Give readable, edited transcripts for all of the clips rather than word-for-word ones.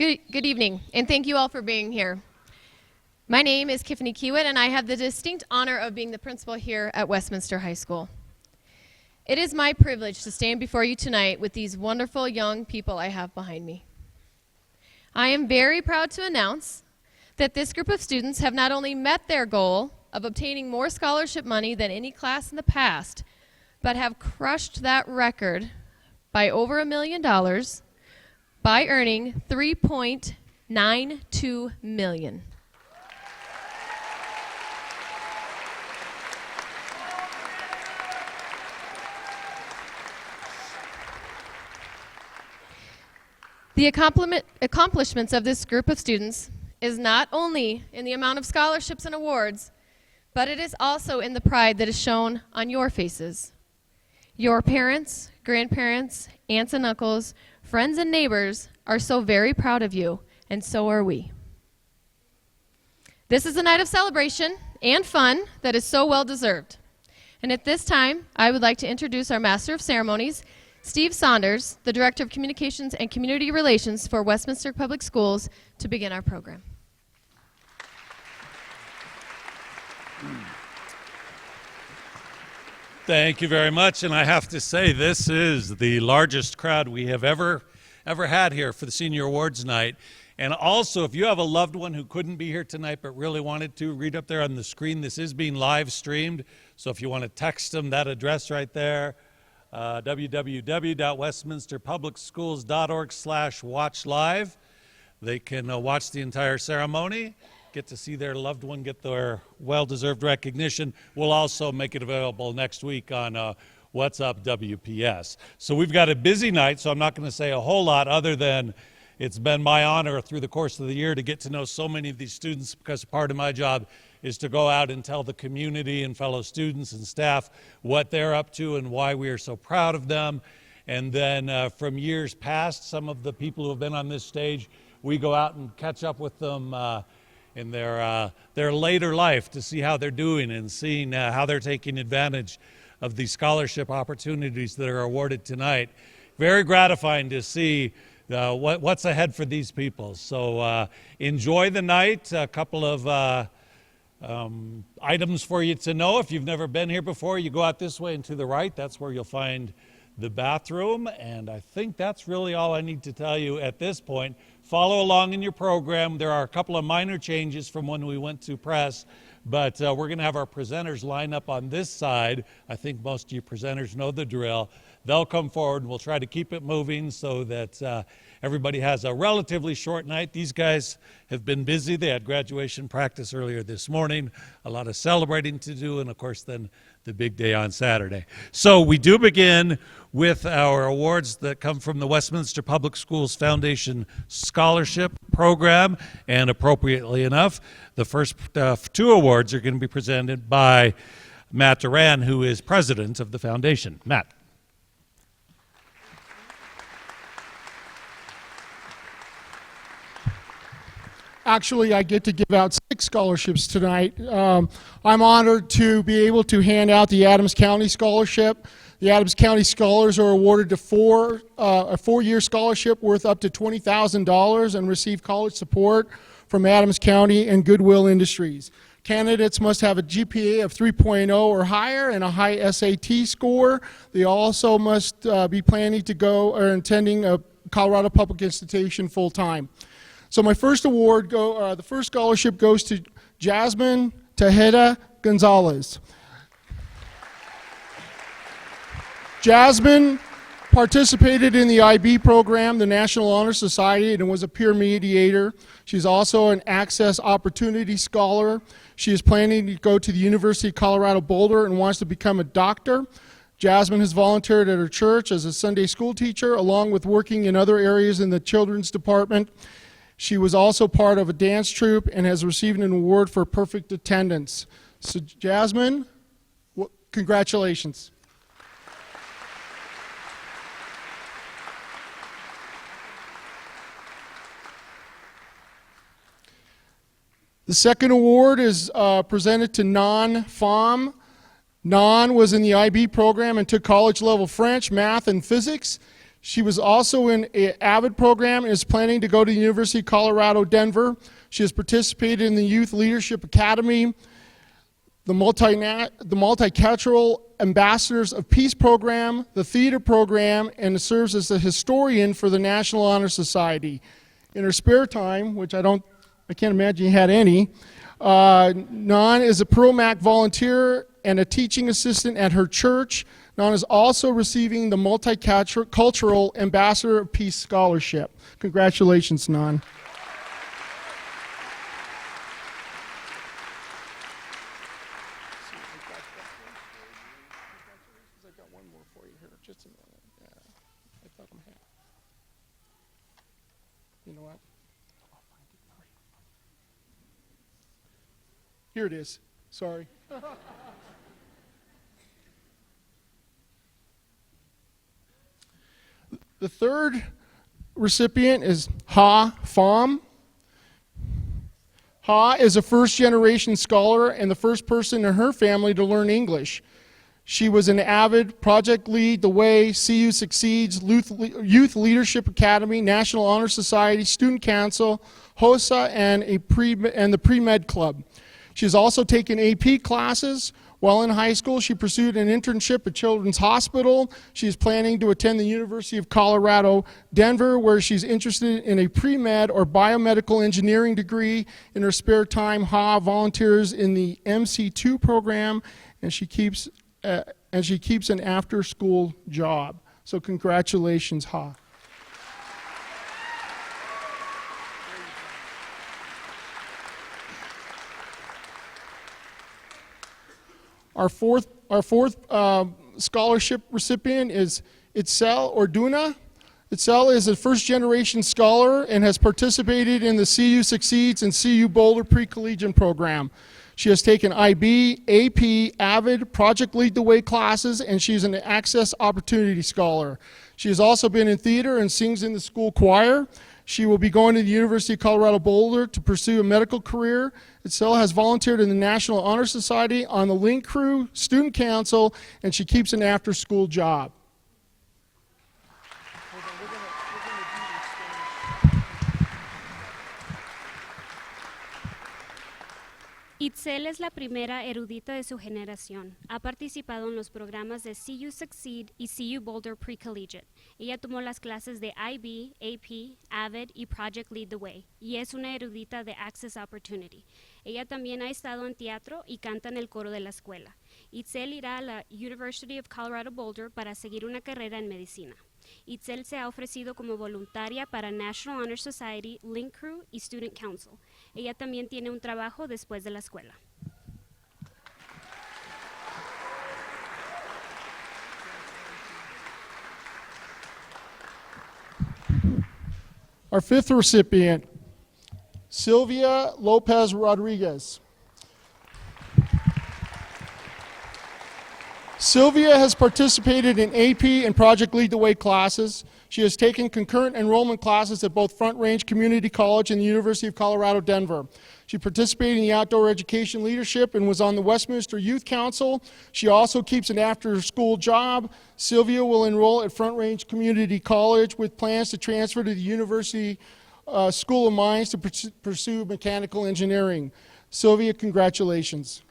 Good evening, and thank you all for being here. My name is Tiffany Kiewit, and I have the distinct honor of being the principal here at Westminster High School. It is my privilege to stand before you tonight with these wonderful young people I have behind me. I am very proud to announce that this group of students have not only met their goal of obtaining more scholarship money than any class in the past, but have crushed that record by over $1 million by earning $3.92 million. The accomplishments of this group of students is not only in the amount of scholarships and awards, but it is also in the pride that is shown on your faces. Your parents, grandparents, aunts and uncles, friends and neighbors are so very proud of you, and so are we. This is a night of celebration and fun that is so well deserved. And at this time, I would like to introduce our Master of Ceremonies, Steve Saunders, the Director of Communications and Community Relations for Westminster Public Schools, to begin our program. Thank you very much, and I have to say this is the largest crowd we have ever had here for the Senior Awards Night. And also, if you have a loved one who couldn't be here tonight but really wanted to, read up there on the screen, this is being live streamed. So if you want to text them, that address right there, www.westminsterpublicschools.org/watchlive. They can watch the entire ceremony, get to see their loved one get their well-deserved recognition. We'll also make it available next week on What's Up WPS. So we've got a busy night, so I'm not going to say a whole lot other than it's been my honor through the course of the year to get to know so many of these students, because part of my job is to go out and tell the community and fellow students and staff what they're up to and why we are so proud of them. And then from years past, some of the people who have been on this stage, we go out and catch up with them in their later life to see how they're doing and seeing how they're taking advantage of the scholarship opportunities that are awarded tonight. Very gratifying to see what's ahead for these people. So enjoy the night. A couple of items for you to know. If you've never been here before, you go out this way and to the right. That's where you'll find the bathroom. And I think that's really all I need to tell you at this point. Follow along in your program. There are a couple of minor changes from when we went to press, but we're going to have our presenters line up on this side. I think most of you presenters know the drill. They'll come forward, and we'll try to keep it moving so that everybody has a relatively short night. These guys have been busy. They had graduation practice earlier this morning, a lot of celebrating to do, and of course then the big day on Saturday. So we do begin with our awards that come from the Westminster Public Schools Foundation Scholarship Program, and appropriately enough, the first two awards are going to be presented by Matt Duran, who is president of the foundation. Matt. Actually, I get to give out 6 scholarships tonight. I'm honored to be able to hand out the Adams County Scholarship. The Adams County Scholars are awarded a 4-year scholarship worth up to $20,000 and receive college support from Adams County and Goodwill Industries. Candidates must have a GPA of 3.0 or higher and a high SAT score. They also must be planning to go or attending a Colorado Public Institution full-time. So my first award, the first scholarship goes to Jasmine Tejeda Gonzalez. Jasmine participated in the IB program, the National Honor Society, and was a peer mediator. She's also an Access Opportunity Scholar. She is planning to go to the University of Colorado Boulder and wants to become a doctor. Jasmine has volunteered at her church as a Sunday school teacher, along with working in other areas in the children's department. She was also part of a dance troupe and has received an award for perfect attendance. So Jasmine, congratulations. The second award is presented to Nan Pham. Nan was in the IB program and took college-level French, math, and physics. She was also in an AVID program and is planning to go to the University of Colorado, Denver. She has participated in the Youth Leadership Academy, the Multicultural Ambassadors of Peace program, the theater program, and serves as a historian for the National Honor Society. In her spare time, which I can't imagine you had any, Nan is a ProMac volunteer and a teaching assistant at her church. Nan is also receiving the Multicultural Ambassador of Peace Scholarship. Congratulations, Nan. You know what? Here it is. Sorry. The third recipient is Ha Pham. Ha is a first-generation scholar and the first person in her family to learn English. She was an AVID, Project Lead the Way, CU Succeeds, Youth Leadership Academy, National Honor Society, Student Council, HOSA, and the Pre-Med Club. She has also taken AP classes. While in high school, she pursued an internship at Children's Hospital. She is planning to attend the University of Colorado, Denver, where she's interested in a pre-med or biomedical engineering degree. In her spare time, Ha volunteers in the MC2 program, and she keeps an after-school job. So congratulations, Ha. Our fourth scholarship recipient is Itzel Orduna. Itzel is a first-generation scholar and has participated in the CU Succeeds and CU Boulder Pre-Collegiate program. She has taken IB, AP, AVID, Project Lead the Way classes, and she's an Access Opportunity Scholar. She has also been in theater and sings in the school choir. She will be going to the University of Colorado Boulder to pursue a medical career. Itzel has volunteered in the National Honor Society, on the Link Crew, Student Council, and she keeps an after-school job. Itzel es la primera erudita de su generación. Ha participado en los programas de CU Succeed y CU Boulder Pre-Collegiate. Ella tomó las clases de IB, AP, AVID y Project Lead the Way, y es una erudita de Access Opportunity. Ella también ha estado en teatro y canta en el coro de la escuela. Itzel irá a la University of Colorado Boulder para seguir una carrera en medicina. Itzel se ha ofrecido como voluntaria para National Honor Society, Link Crew y Student Council. Ella también tiene un trabajo después de la escuela. Our fifth recipient, Sylvia Lopez Rodriguez. Sylvia has participated in AP and Project Lead the Way classes. She has taken concurrent enrollment classes at both Front Range Community College and the University of Colorado, Denver. She participated in the outdoor education leadership and was on the Westminster Youth Council. She also keeps an after-school job. Sylvia will enroll at Front Range Community College with plans to transfer to the University School of Mines to pursue mechanical engineering. Sylvia, congratulations.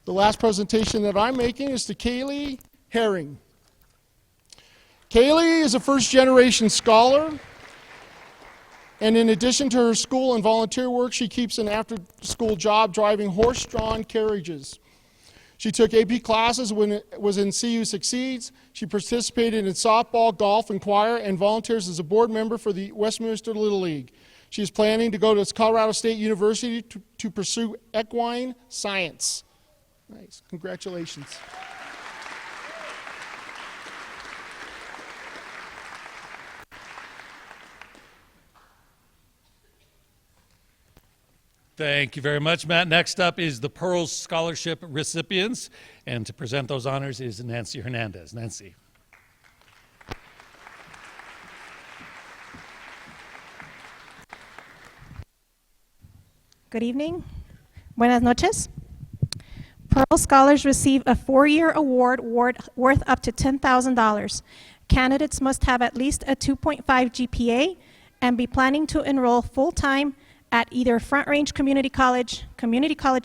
The last presentation that I'm making is to Kaylee Herring. Kaylee is a first-generation scholar, and in addition to her school and volunteer work, she keeps an after-school job driving horse-drawn carriages. She took AP classes when it was in CU Succeeds. She participated in softball, golf, and choir, and volunteers as a board member for the Westminster Little League. She is planning to go to Colorado State University to pursue equine science. Nice, congratulations. Thank you very much, Matt. Next up is the Pearls Scholarship recipients, and to present those honors is Nancy Hernandez. Nancy. Good evening. Buenas noches. Pearl Scholars receive a 4-year award worth up to $10,000. Candidates must have at least a 2.5 GPA and be planning to enroll full-time at either Front Range Community College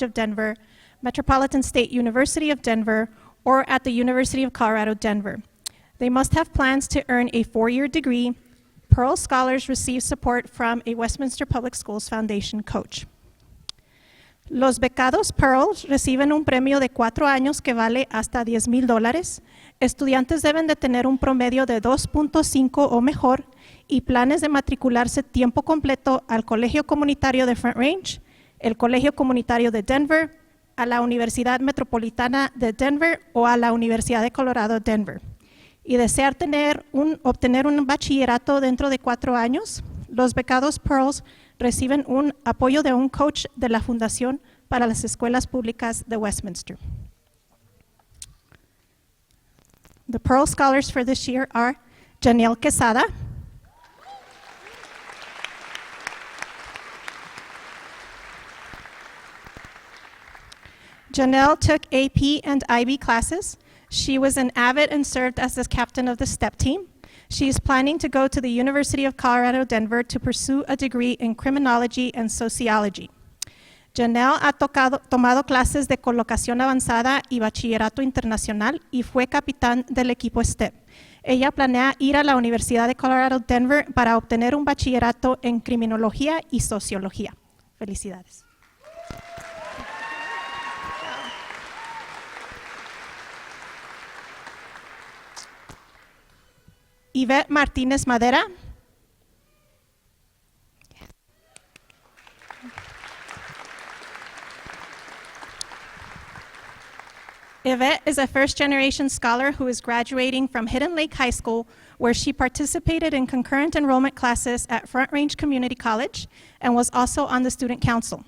of Denver, Metropolitan State University of Denver, or at the University of Colorado, Denver. They must have plans to earn a 4-year degree. Pearl Scholars receive support from a Westminster Public Schools Foundation coach. Los becados Pearl reciben un premio de 4 años que vale hasta $10,000. Estudiantes deben de tener un promedio de 2.5 o mejor y planes de matricularse tiempo completo al Colegio Comunitario de Front Range, el Colegio Comunitario de Denver, a la Universidad Metropolitana de Denver o a la Universidad de Colorado, Denver. Y desear obtener un bachillerato dentro de 4 años, los becados Pearls reciben un apoyo de un coach de la Fundación para las Escuelas Públicas de Westminster. The Pearl Scholars for this year are Janelle Quesada, Janelle took AP and IB classes. She was an avid and served as the captain of the STEP team. She is planning to go to the University of Colorado, Denver to pursue a degree in criminology and sociology. Janelle ha tomado clases de colocación avanzada y bachillerato internacional y fue capitán del equipo STEP. Ella planea ir a la Universidad de Colorado, Denver para obtener un bachillerato en criminología y sociología. Felicidades. Yvette Martínez Madera. Yvette is a first-generation scholar who is graduating from Hidden Lake High School, where she participated in concurrent enrollment classes at Front Range Community College and was also on the student council.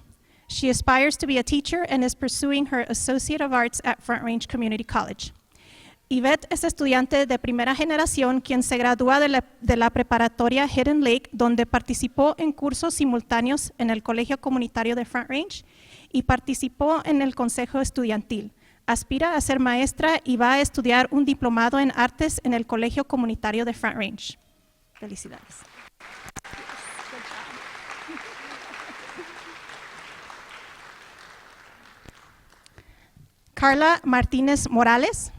She aspires to be a teacher and is pursuing her Associate of Arts at Front Range Community College. Yvette es estudiante de primera generación quien se gradúa de la preparatoria Hidden Lake, donde participó en cursos simultáneos en el Colegio Comunitario de Front Range y participó en el Consejo Estudiantil. Aspira a ser maestra y va a estudiar un diplomado en artes en el Colegio Comunitario de Front Range. Felicidades. Carla Martínez Morales.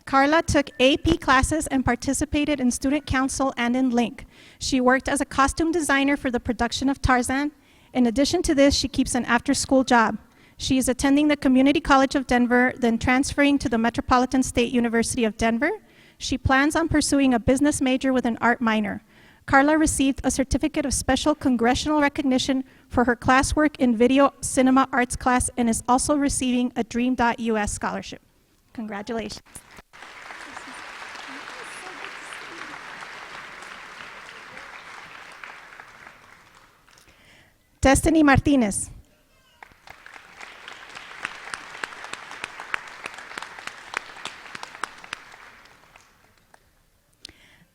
Carla took AP classes and participated in student council and in Link. She worked as a costume designer for the production of Tarzan. In addition to this, she keeps an after-school job. She is attending the Community College of Denver, then transferring to the Metropolitan State University of Denver. She plans on pursuing a business major with an art minor. Carla received a certificate of special congressional recognition for her classwork in video cinema arts class and is also receiving a Dream.US scholarship. Congratulations. Destiny Martinez.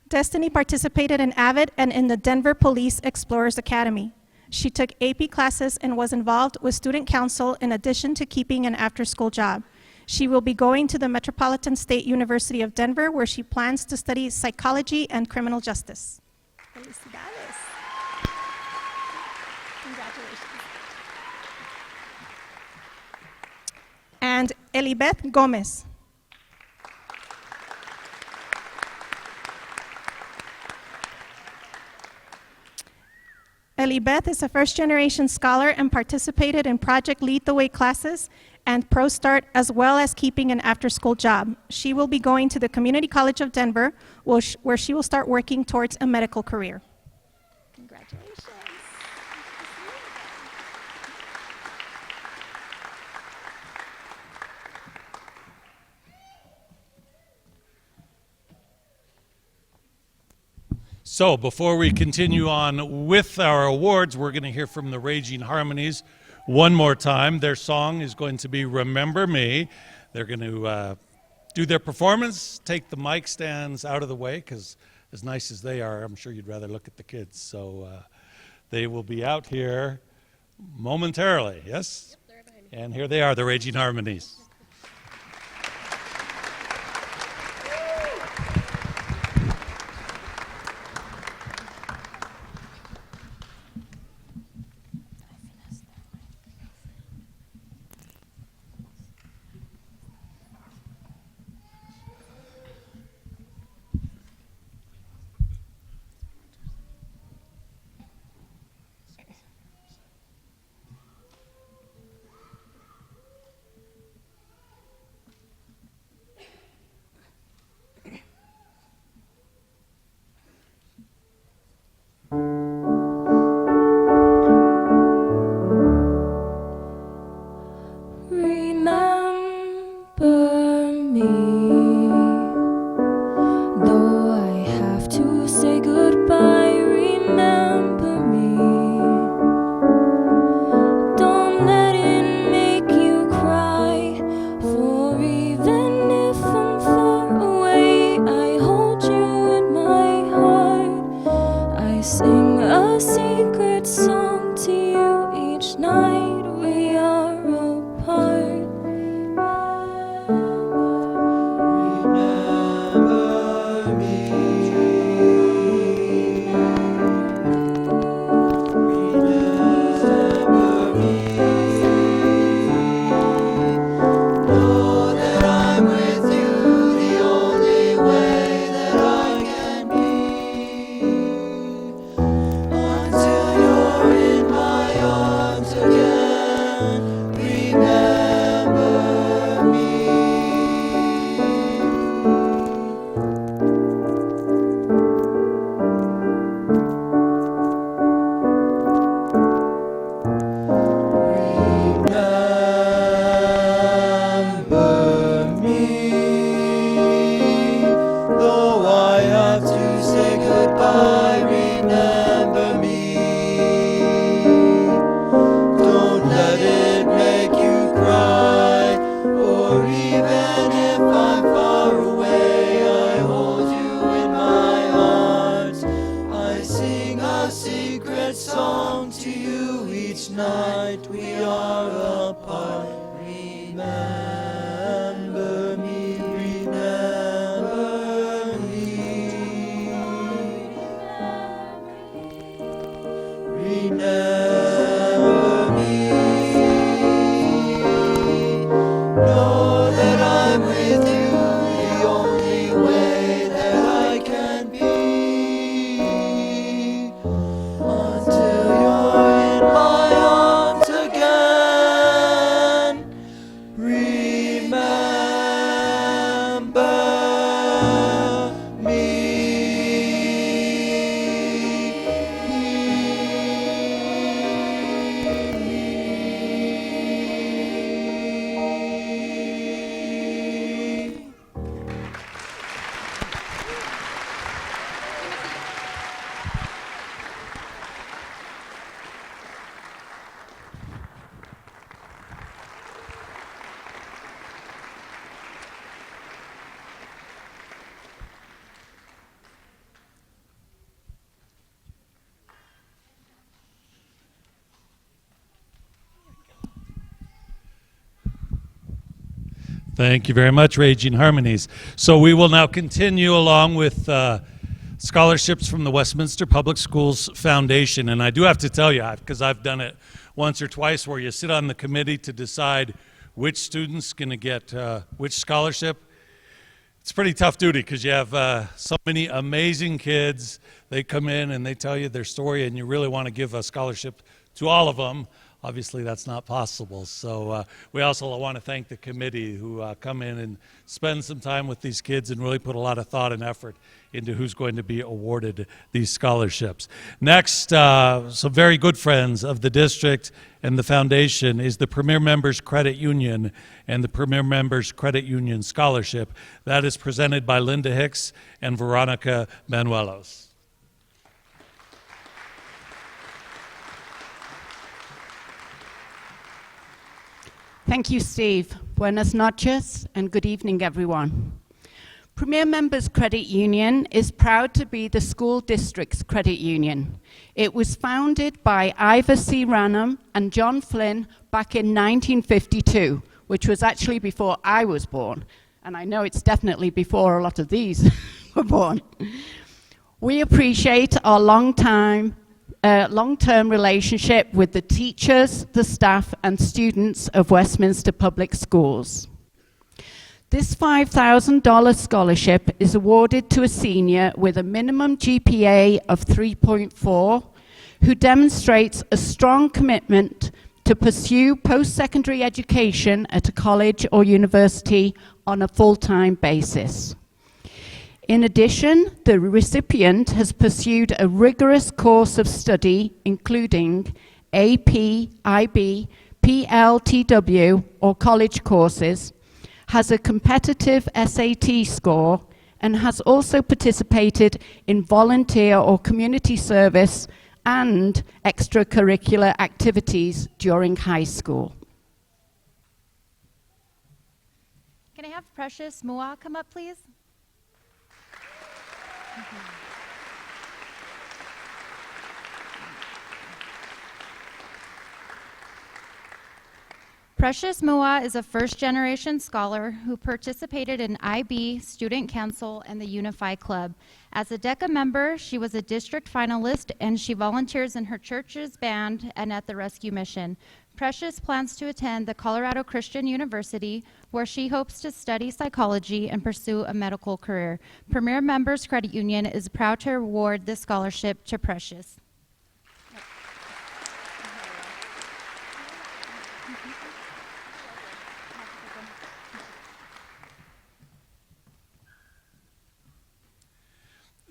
Destiny participated in AVID and in the Denver Police Explorers Academy. She took AP classes and was involved with student council in addition to keeping an after-school job. She will be going to the Metropolitan State University of Denver, where she plans to study psychology and criminal justice. Felicidades. Congratulations. And Elibeth Gomez. Elibeth is a first-generation scholar and participated in Project Lead the Way classes and ProStart, as well as keeping an after-school job. She will be going to the Community College of Denver, where she will start working towards a medical career. Congratulations. So before we continue on with our awards, we're going to hear from the Raging Harmonies one more time. Their song is going to be Remember Me. They're going to do their performance, take the mic stands out of the way, because as nice as they are, I'm sure you'd rather look at the kids. So they will be out here momentarily, yes? Yep, they're right behind me. And here they are, the Raging Harmonies. Remember me, though I have to say goodbye. Remember me, don't let it make you cry. For even if I'm far away, I hold you in my heart. I sing a secret song to you each night we are apart. Thank you very much, Raging Harmonies. So we will now continue along with scholarships from the Westminster Public Schools Foundation. And I do have to tell you, because I've done it once or twice, where you sit on the committee to decide which student's going to get which scholarship. It's pretty tough duty, because you have so many amazing kids. They come in and they tell you their story, and you really want to give a scholarship to all of them. Obviously, that's not possible. So we also want to thank the committee who come in and spend some time with these kids and really put a lot of thought and effort into who's going to be awarded these scholarships. Next, some very good friends of the district and the foundation is the Premier Members Credit Union and the Premier Members Credit Union Scholarship. That is presented by Linda Hicks and Veronica Manuelos. Thank you, Steve. Buenas noches and good evening, everyone. Premier Members Credit Union is proud to be the school district's credit union. It was founded by Ivor C. Ranum and John Flynn back in 1952, which was actually before I was born. And I know it's definitely before a lot of these were born. We appreciate our long-term relationship with the teachers, the staff, and students of Westminster Public Schools. This $5,000 scholarship is awarded to a senior with a minimum GPA of 3.4 who demonstrates a strong commitment to pursue post-secondary education at a college or university on a full-time basis. In addition, the recipient has pursued a rigorous course of study, including AP, IB, PLTW, or college courses, has a competitive SAT score, and has also participated in volunteer or community service and extracurricular activities during high school. Can I have Precious Mua come up, please? Precious Mua is a first-generation scholar who participated in IB, Student Council, and the Unify Club. As a DECA member, she was a district finalist, and she volunteers in her church's band and at the rescue mission. Precious plans to attend the Colorado Christian University, where she hopes to study psychology and pursue a medical career. Premier Members Credit Union is proud to award this scholarship to Precious.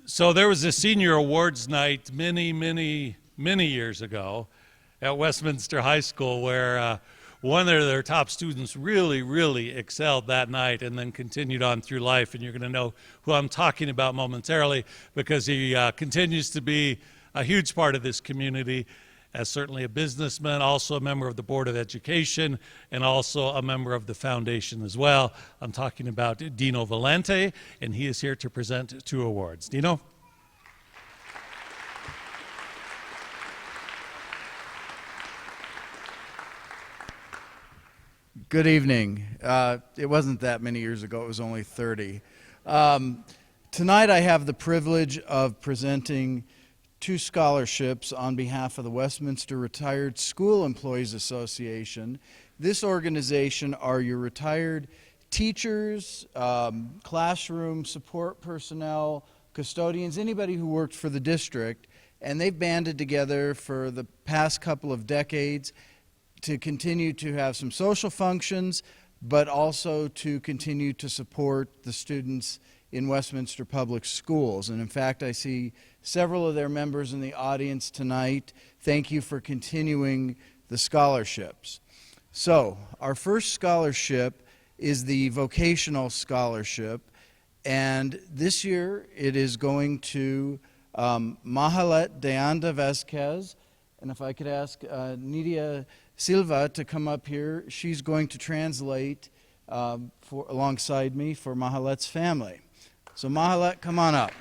So there was a senior awards night many years ago at Westminster High School where one of their top students really excelled that night and then continued on through life. And you're going to know who I'm talking about momentarily because he continues to be a huge part of this community as certainly a businessman, also a member of the Board of Education, and also a member of the foundation as well. I'm talking about Dino Valente, and he is here to present 2 awards. Dino? Good evening. It wasn't that many years ago, it was only 30. Tonight I have the privilege of presenting 2 scholarships on behalf of the Westminster Retired School Employees Association. This organization are your retired teachers, classroom support personnel, custodians, anybody who worked for the district, and they've banded together for the past couple of decades to continue to have some social functions, but also to continue to support the students in Westminster Public Schools. And in fact, I see several of their members in the audience tonight. Thank you for continuing the scholarships. So, our first scholarship is the vocational scholarship, and this year it is going to Mahalet Deanda Vesquez, and if I could ask Nidia Silva to come up here, she's going to translate alongside me for Mahalet's family. So Mahalet, come on up.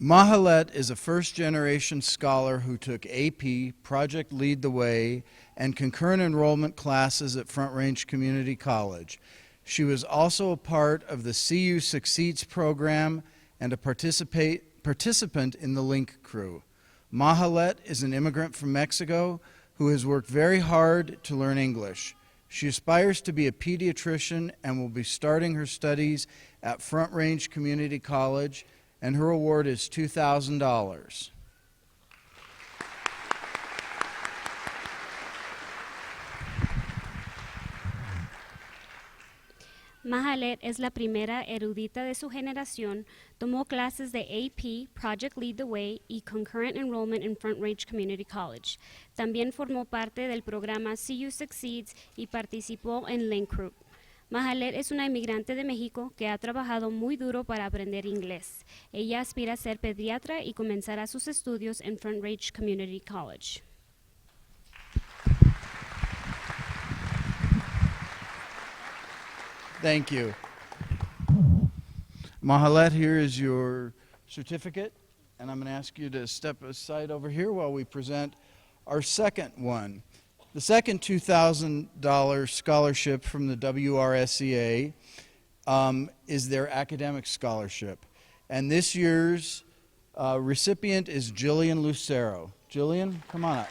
Mahalet is a first-generation scholar who took AP, Project Lead the Way, and concurrent enrollment classes at Front Range Community College. She was also a part of the CU Succeeds program and a participant in the Link crew. Mahalet is an immigrant from Mexico who has worked very hard to learn English. She aspires to be a pediatrician and will be starting her studies at Front Range Community College, and her award is $2,000. Mahalet es la primera erudita de su generación, tomó clases de AP, Project Lead the Way y Concurrent Enrollment in Front Range Community College. También formó parte del programa CU Succeeds y participó en Link Group. Mahalet es una inmigrante de México que ha trabajado muy duro para aprender inglés. Ella aspira a ser pediatra y comenzará sus estudios en Front Range Community College. Thank you. Mahalet, here is your certificate, and I'm going to ask you to step aside over here while we present our second one. The second $2,000 scholarship from the WRSEA is their academic scholarship. And this year's recipient is Jillian Lucero. Jillian, come on up.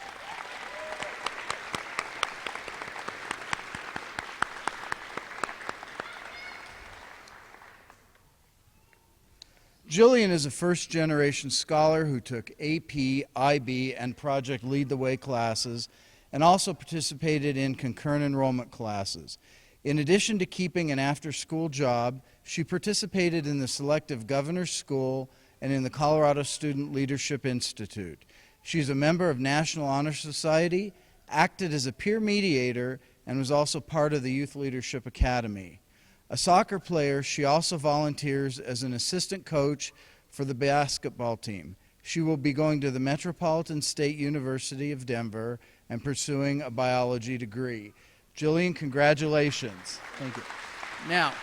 Jillian is a first-generation scholar who took AP, IB, and Project Lead the Way classes and also participated in concurrent enrollment classes. In addition to keeping an after-school job, she participated in the selective governor's school and in the Colorado Student Leadership Institute. She's a member of National Honor Society, acted as a peer mediator, and was also part of the Youth Leadership Academy. A soccer player, she also volunteers as an assistant coach for the basketball team. She will be going to the Metropolitan State University of Denver and pursuing a biology degree. Jillian, congratulations. Thank you. Now,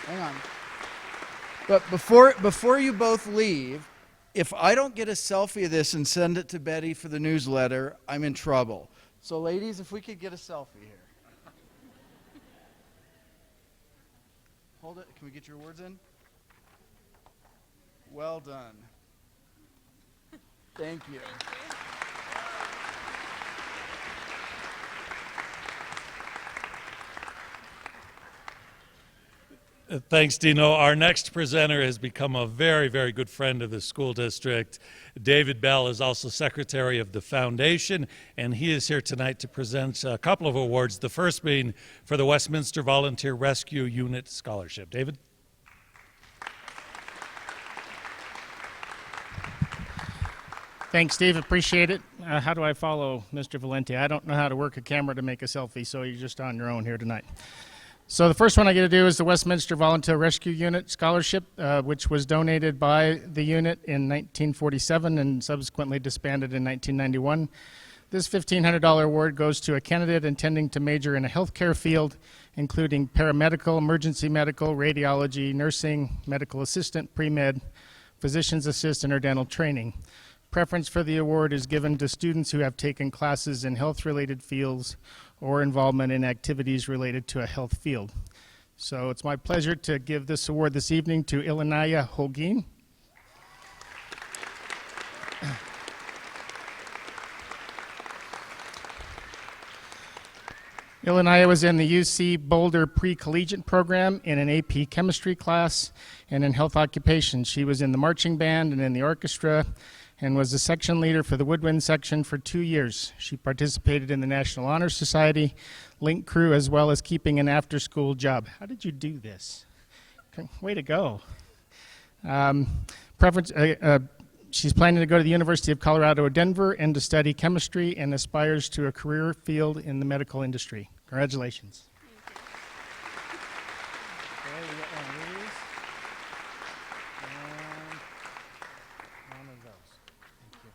hang on. But before you both leave, if I don't get a selfie of this and send it to Betty for the newsletter, I'm in trouble. So ladies, if we could get a selfie here. Hold it. Can we get your words in? Well done. Thank you. Thanks, Dino. Our next presenter has become a very, very good friend of the school district. David Bell is also secretary of the foundation, and he is here tonight to present a couple of awards, the first being for the Westminster Volunteer Rescue Unit Scholarship. David? Thanks, Steve. Appreciate it. How do I follow Mr. Valenti? I don't know how to work a camera to make a selfie, so you're just on your own here tonight. So the first one I get to do is the Westminster Volunteer Rescue Unit Scholarship, which was donated by the unit in 1947 and subsequently disbanded in 1991. This $1,500 award goes to a candidate intending to major in a healthcare field, including paramedical, emergency medical, radiology, nursing, medical assistant, pre-med, physician's assistant, or dental training. Preference for the award is given to students who have taken classes in health-related fields or involvement in activities related to a health field. So it's my pleasure to give this award this evening to Ilanaya Holguin. Ilanaya was in the UC Boulder Pre-Collegiate Program in an AP Chemistry class and in Health Occupations. She was in the marching band and in the orchestra and was the section leader for the woodwind section for 2 years. She participated in the National Honor Society, Link Crew, as well as keeping an after-school job. How did you do this? Way to go. She's planning to go to the University of Colorado at Denver and to study chemistry and aspires to a career field in the medical industry. Congratulations. Okay, we got one of these. And one of those. Thank you.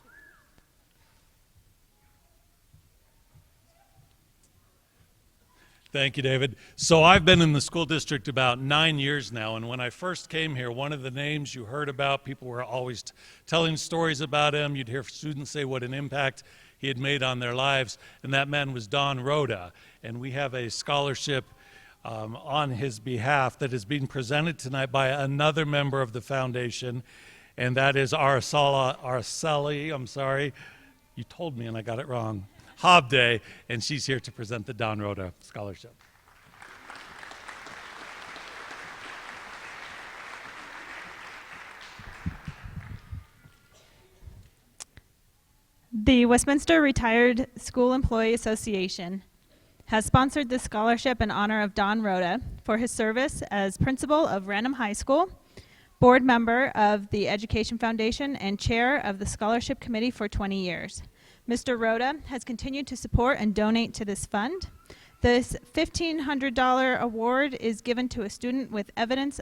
Thank you, David. So I've been in the school district about 9 years now, and when I first came here, one of the names you heard about, people were always telling stories about him. You'd hear students say what an impact he had made on their lives, and that man was Don Rhoda. And we have a scholarship on his behalf that is being presented tonight by another member of the foundation, and that is Araceli, I'm sorry, you told me and I got it wrong, Hobday, and she's here to present the Don Rhoda Scholarship. The Westminster Retired School Employee Association has sponsored this scholarship in honor of Don Rhoda for his service as principal of Random High School, board member of the Education Foundation, and chair of the Scholarship Committee for 20 years. Mr. Rhoda has continued to support and donate to this fund. This $1,500 award is given to a student with evidence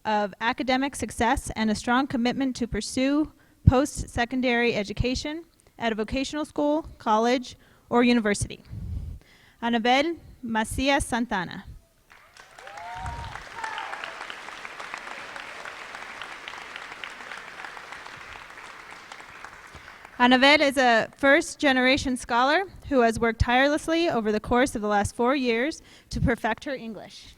of academic success and a strong commitment to pursue post-secondary education at a vocational school, college, or university. Anabel Macias Santana. Anabel is a first-generation scholar who has worked tirelessly over the course of the last 4 years to perfect her English.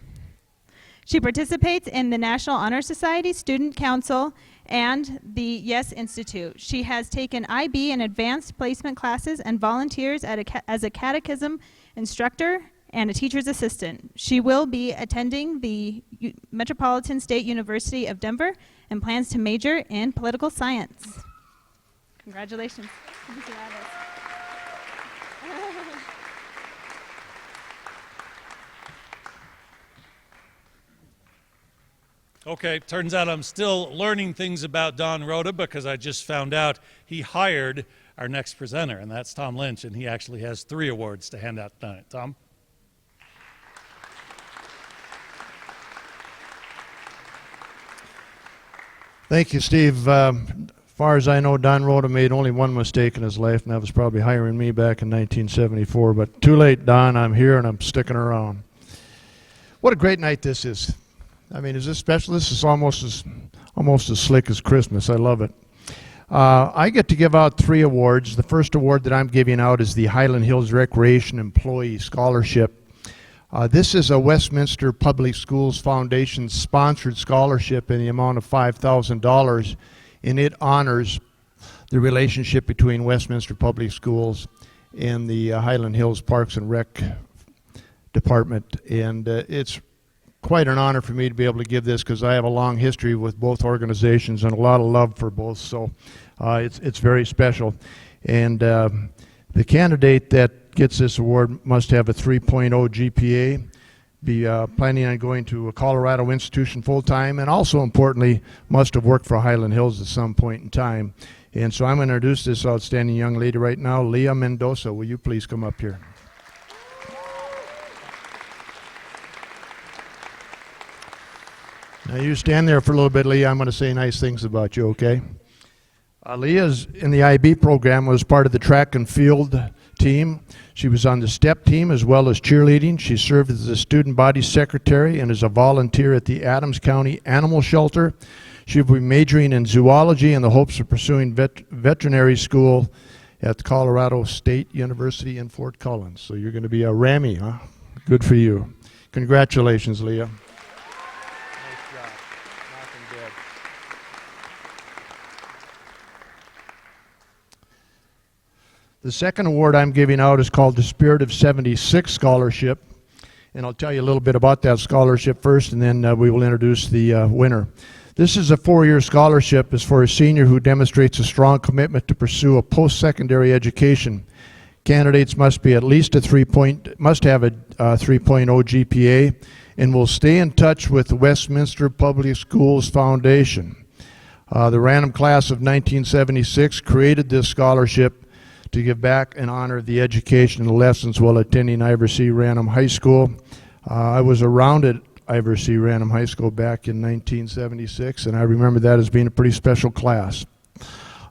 She participates in the National Honor Society, Student Council, and the Yes Institute. She has taken IB and advanced placement classes and volunteers as a catechism instructor and a teacher's assistant. She will be attending the Metropolitan State University of Denver and plans to major in political science. Congratulations. Okay, turns out I'm still learning things about Don Rhoda because I just found out he hired our next presenter, and that's Tom Lynch, and he actually has 3 awards to hand out tonight. Tom? Thank you, Steve. As far as I know, Don Rhoda made only one mistake in his life, and that was probably hiring me back in 1974. But too late, Don. I'm here, and I'm sticking around. What a great night this is. I mean, is this special? This is almost as slick as Christmas. I love it. I get to give out 3 awards. The first award that I'm giving out is the Highland Hills Recreation Employee Scholarship. This is a Westminster Public Schools Foundation sponsored scholarship in the amount of $5,000, and it honors the relationship between Westminster Public Schools and the Highland Hills Parks and Rec Department. And it's quite an honor for me to be able to give this because I have a long history with both organizations and a lot of love for both, so it's very special. And the candidate that gets this award must have a 3.0 GPA, be planning on going to a Colorado institution full-time, and also importantly must have worked for Highland Hills at some point in time. And so I'm going to introduce this outstanding young lady right now, Leah Mendoza. Will you please come up here? Now you stand there for a little bit, Leah. I'm going to say nice things about you, okay? Leah's in the IB program, was part of the track and field team. She was on the step team as well as cheerleading. She served as the student body secretary and is a volunteer at the Adams County Animal Shelter. She will be majoring in zoology in the hopes of pursuing veterinary school at Colorado State University in Fort Collins. So you're going to be a Rammy, huh? Good for you. Congratulations, Leah. The second award I'm giving out is called the Spirit of 76 Scholarship, and I'll tell you a little bit about that scholarship first, and then we will introduce the winner. This is a 4-year scholarship. It's for a senior who demonstrates a strong commitment to pursue a post-secondary education. Candidates must be at least must have a 3.0 GPA, and will stay in touch with the Westminster Public Schools Foundation. The random class of 1976 created this scholarship to give back and honor the education and lessons while attending Ivor C. Random High School. I was around at Ivor C. Random High School back in 1976, and I remember that as being a pretty special class.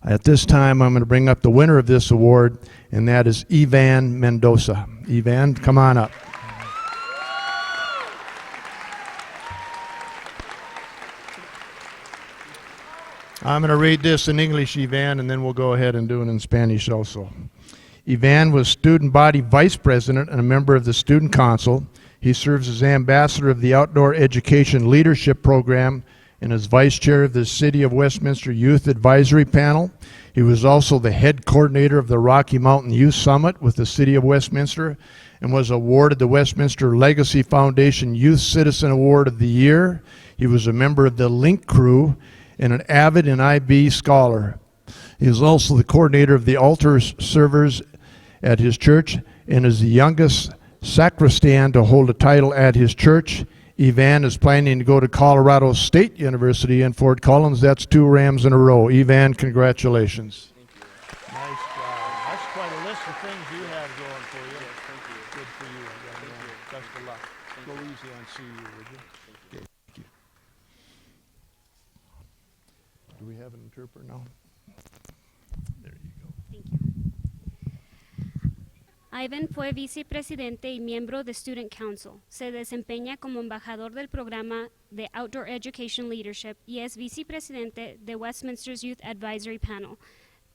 At this time, I'm going to bring up the winner of this award, and that is Evan Mendoza. Evan, come on up. I'm going to read this in English, Ivan, and then we'll go ahead and do it in Spanish also. Ivan was student body vice president and a member of the student council. He serves as ambassador of the Outdoor Education Leadership Program and as vice chair of the City of Westminster Youth Advisory Panel. He was also the head coordinator of the Rocky Mountain Youth Summit with the City of Westminster and was awarded the Westminster Legacy Foundation Youth Citizen Award of the Year. He was a member of the Link Crew and an avid and IB scholar. He is also the coordinator of the altar servers at his church and is the youngest sacristan to hold a title at his church. Ivan is planning to go to Colorado State University in Fort Collins. That's 2 Rams in a row. Ivan, congratulations. Thank you. Nice job. That's quite a list of things you have going for you. Yes, thank you. Good for you. Nancy on CU, would you? Okay, thank you. Do we have an interpreter now? There you go. Thank you. Ivan fue vicepresidente y miembro de Student Council. Se desempeña como embajador del programa de Outdoor Education Leadership y es vicepresidente de Westminster's Youth Advisory Panel.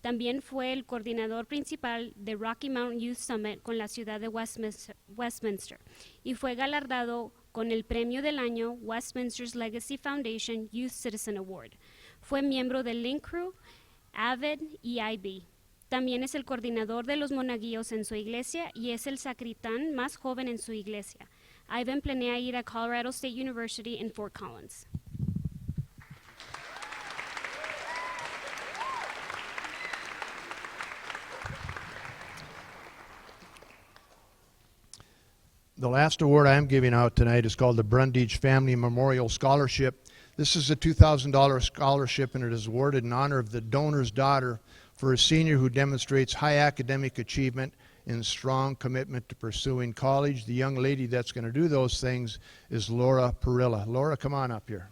También fue el coordinador principal de Rocky Mountain Youth Summit con la ciudad de Westminster y fue galardado con el premio del año Westminster's Legacy Foundation Youth Citizen Award. Fue miembro del Link Crew, AVID y IB. También es el coordinador de los monaguillos en su iglesia y es el sacritán más joven en su iglesia. Ivan planea ir a Colorado State University en Fort Collins. The last award I'm giving out tonight is called the Brundage Family Memorial Scholarship. This is a $2,000 scholarship, and it is awarded in honor of the donor's daughter for a senior who demonstrates high academic achievement and strong commitment to pursuing college. The young lady that's going to do those things is Laura Perilla. Laura, come on up here.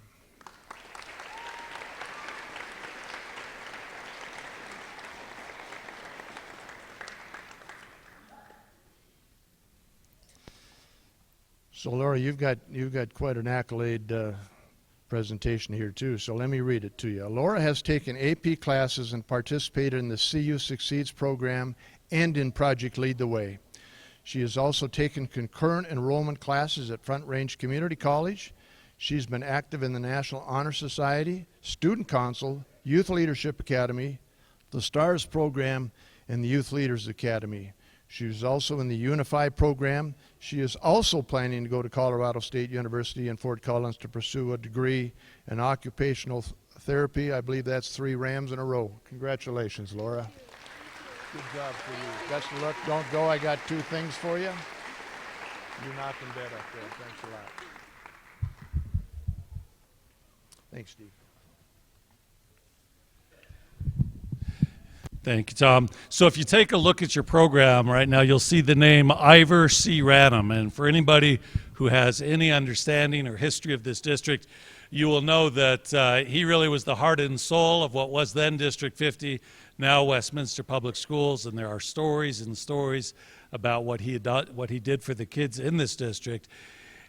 So Laura, you've got quite an accolade presentation here too, so let me read it to you. Laura has taken AP classes and participated in the CU Succeeds program and in Project Lead the Way. She has also taken concurrent enrollment classes at Front Range Community College. She's been active in the National Honor Society, Student Council, Youth Leadership Academy, the STARS program, and the Youth Leaders Academy. She was also in the Unify program. She is also planning to go to Colorado State University in Fort Collins to pursue a degree in occupational therapy. I believe that's 3 Rams in a row. Congratulations, Laura. Good job for you. Best of luck. Don't go. I got 2 things for you. You're knocking dead up there. Thanks a lot. Thanks, Steve. Thank you, Tom. So if you take a look at your program right now, you'll see the name Ivor C. Ranum. And for anybody who has any understanding or history of this district, you will know that he really was the heart and soul of what was then District 50, now Westminster Public Schools. And there are stories and stories about what he did for the kids in this district.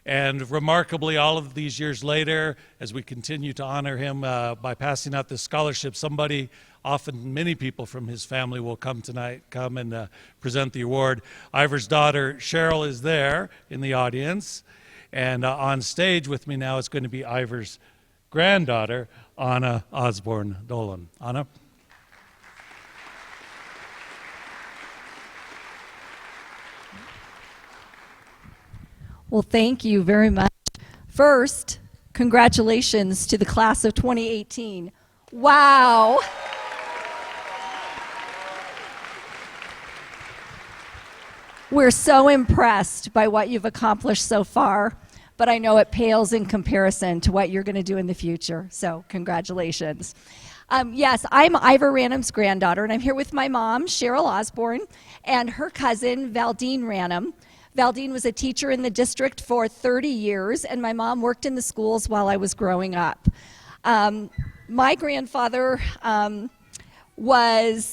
And remarkably, all of these years later, as we continue to honor him by passing out this scholarship, many people from his family will come and present the award. Ivor's daughter, Cheryl, is there in the audience. And on stage with me now is going to be Ivor's granddaughter, Anna Osborne Dolan. Anna? Well, thank you very much. First, congratulations to the class of 2018. Wow. We're so impressed by what you've accomplished so far, but I know it pales in comparison to what you're going to do in the future, so congratulations. Yes, I'm Ivor Ranum's granddaughter, and I'm here with my mom, Cheryl Osborne, and her cousin, Valdine Ranum. Valdine was a teacher in the district for 30 years, and my mom worked in the schools while I was growing up. My grandfather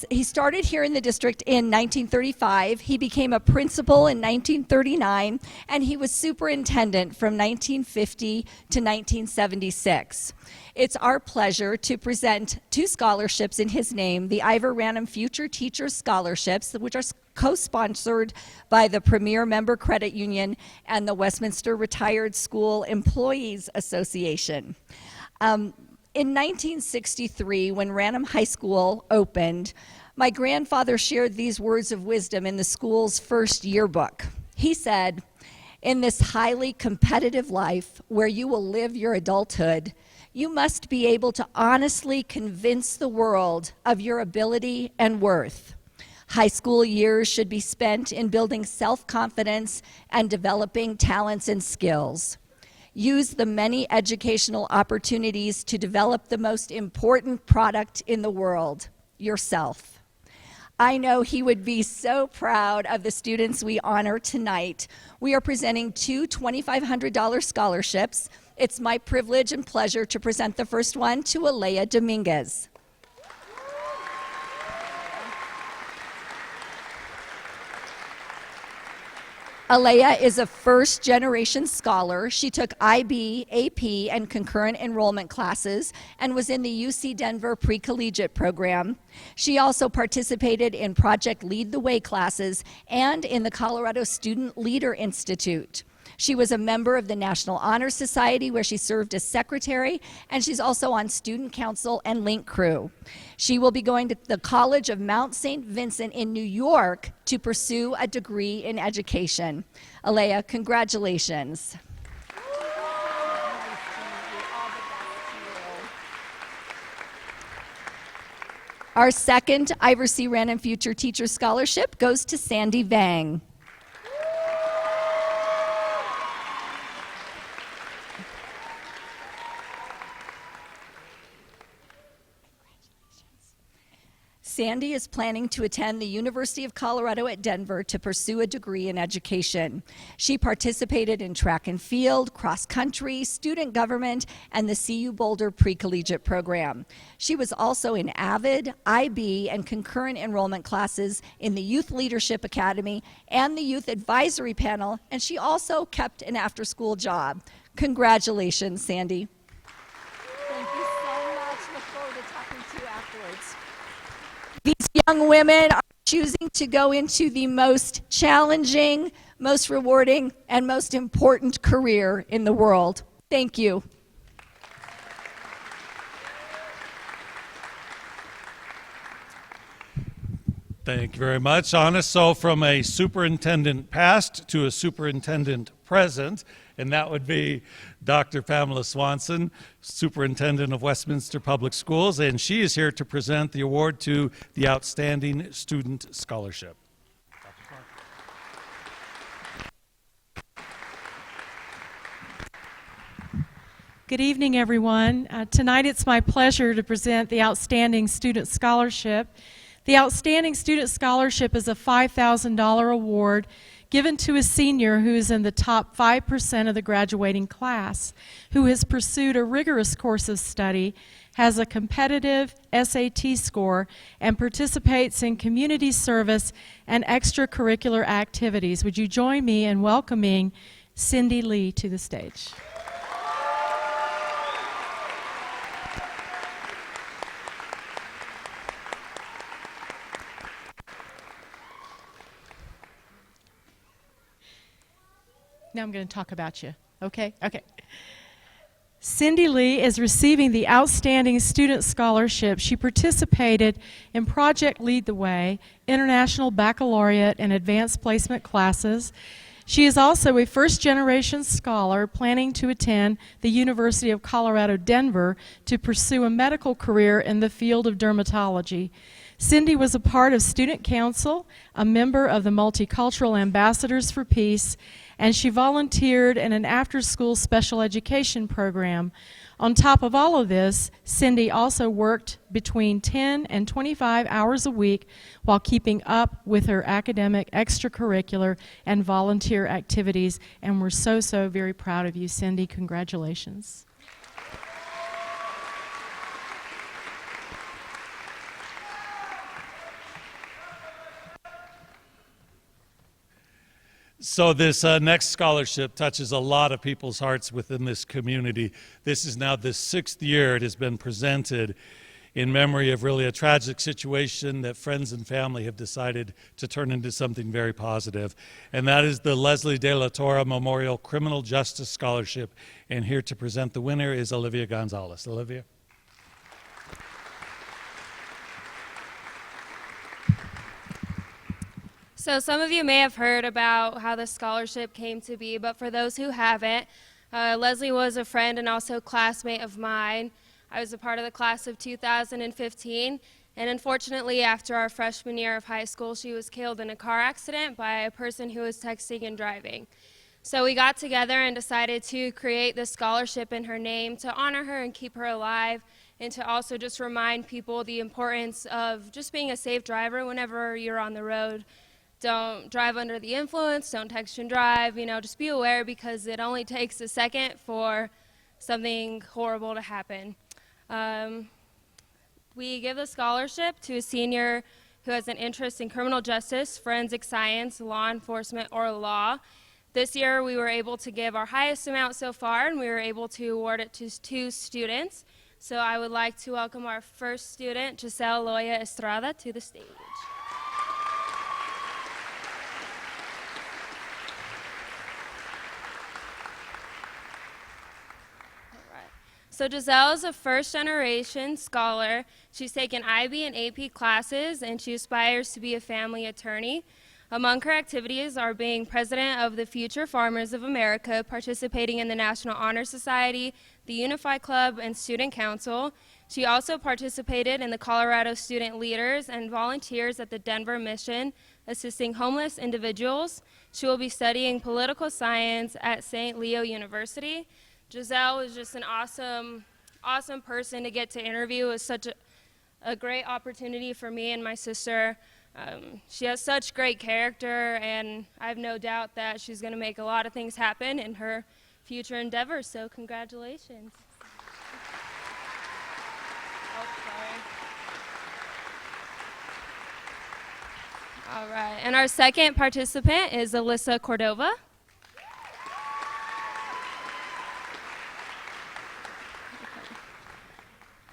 he started here in the district in 1935. He became a principal in 1939, and he was superintendent from 1950 to 1976. It's our pleasure to present 2 scholarships in his name, the Ivor Ranum Future Teacher Scholarships, which are co-sponsored by the Premier Member Credit Union and the Westminster Retired School Employees Association. In 1963, when Ranum High School opened, my grandfather shared these words of wisdom in the school's first yearbook. He said, "In this highly competitive life where you will live your adulthood, you must be able to honestly convince the world of your ability and worth. High school years should be spent in building self-confidence and developing talents and skills. Use the many educational opportunities to develop the most important product in the world, yourself. I know he would be so proud of the students we honor tonight. We are presenting two $2,500 scholarships. It's my privilege and pleasure to present the first one to Alea Dominguez. Alea is a first-generation scholar. She took IB, AP, and concurrent enrollment classes and was in the UC Denver pre-collegiate program. She also participated in Project Lead the Way classes and in the Colorado Student Leader Institute. She was a member of the National Honor Society, where she served as secretary, and she's also on student council and link crew. She will be going to the College of Mount St. Vincent in New York to pursue a degree in education. Alea, congratulations. Our second Ivor C. Random Future Teacher Scholarship goes to Sandy Vang. Sandy is planning to attend the University of Colorado at Denver to pursue a degree in education. She participated in track and field, cross country, student government, and the CU Boulder pre-collegiate program. She was also in AVID, IB, and concurrent enrollment classes in the Youth Leadership Academy and the Youth Advisory Panel, and she also kept an after-school job. Congratulations, Sandy. Thank you so much. Look forward to talking to you afterwards. These young women are choosing to go into the most challenging, most rewarding, and most important career in the world. Thank you. Thank you very much, Anna. So from a superintendent past to a superintendent present, and that would be Dr. Pamela Swanson, Superintendent of Westminster Public Schools, and she is here to present the award to the Outstanding Student Scholarship. Good evening, everyone. Tonight it's my pleasure to present the Outstanding Student Scholarship. The Outstanding Student Scholarship is a $5,000 award given to a senior who is in the top 5% of the graduating class, who has pursued a rigorous course of study, has a competitive SAT score, and participates in community service and extracurricular activities. Would you join me in welcoming Cindy Lee to the stage? Now I'm going to talk about you, okay? Okay. Cindy Lee is receiving the Outstanding Student Scholarship. She participated in Project Lead the Way, International Baccalaureate and Advanced Placement classes. She is also a first-generation scholar planning to attend the University of Colorado, Denver to pursue a medical career in the field of dermatology. Cindy was a part of Student Council, a member of the Multicultural Ambassadors for Peace, and she volunteered in an after-school special education program. On top of all of this, Cindy also worked between 10 and 25 hours a week while keeping up with her academic, extracurricular, and volunteer activities, and we're so, so very proud of you, Cindy. Congratulations. So this next scholarship touches a lot of people's hearts within this community. This is now the 6th year it has been presented in memory of really a tragic situation that friends and family have decided to turn into something very positive. And that is the Leslie De La Torre Memorial Criminal Justice Scholarship. And here to present the winner is Olivia Gonzalez. Olivia. So some of you may have heard about how the scholarship came to be, but for those who haven't, Leslie was a friend and also classmate of mine. I was a part of the class of 2015, and unfortunately after our freshman year of high school, she was killed in a car accident by a person who was texting and driving. So we got together and decided to create this scholarship in her name to honor her and keep her alive and to also just remind people the importance of just being a safe driver whenever you're on the road. Don't drive under the influence, don't text and drive, just be aware, because it only takes a second for something horrible to happen. We give the scholarship to a senior who has an interest in criminal justice, forensic science, law enforcement, or law. This year we were able to give our highest amount so far, and we were able to award it to 2 students. So I would like to welcome our first student, Giselle Loya Estrada, to the stage. So Giselle is a first-generation scholar. She's taken IB and AP classes, and she aspires to be a family attorney. Among her activities are being president of the Future Farmers of America, participating in the National Honor Society, the Unify Club, and Student Council. She also participated in the Colorado Student Leaders and volunteers at the Denver Mission, assisting homeless individuals. She will be studying political science at St. Leo University. Giselle was just an awesome person to get to interview. It was such a great opportunity for me and my sister. She has such great character, and I have no doubt that she's going to make a lot of things happen in her future endeavors, so congratulations. Oh, sorry. All right, and our second participant is Alyssa Cordova.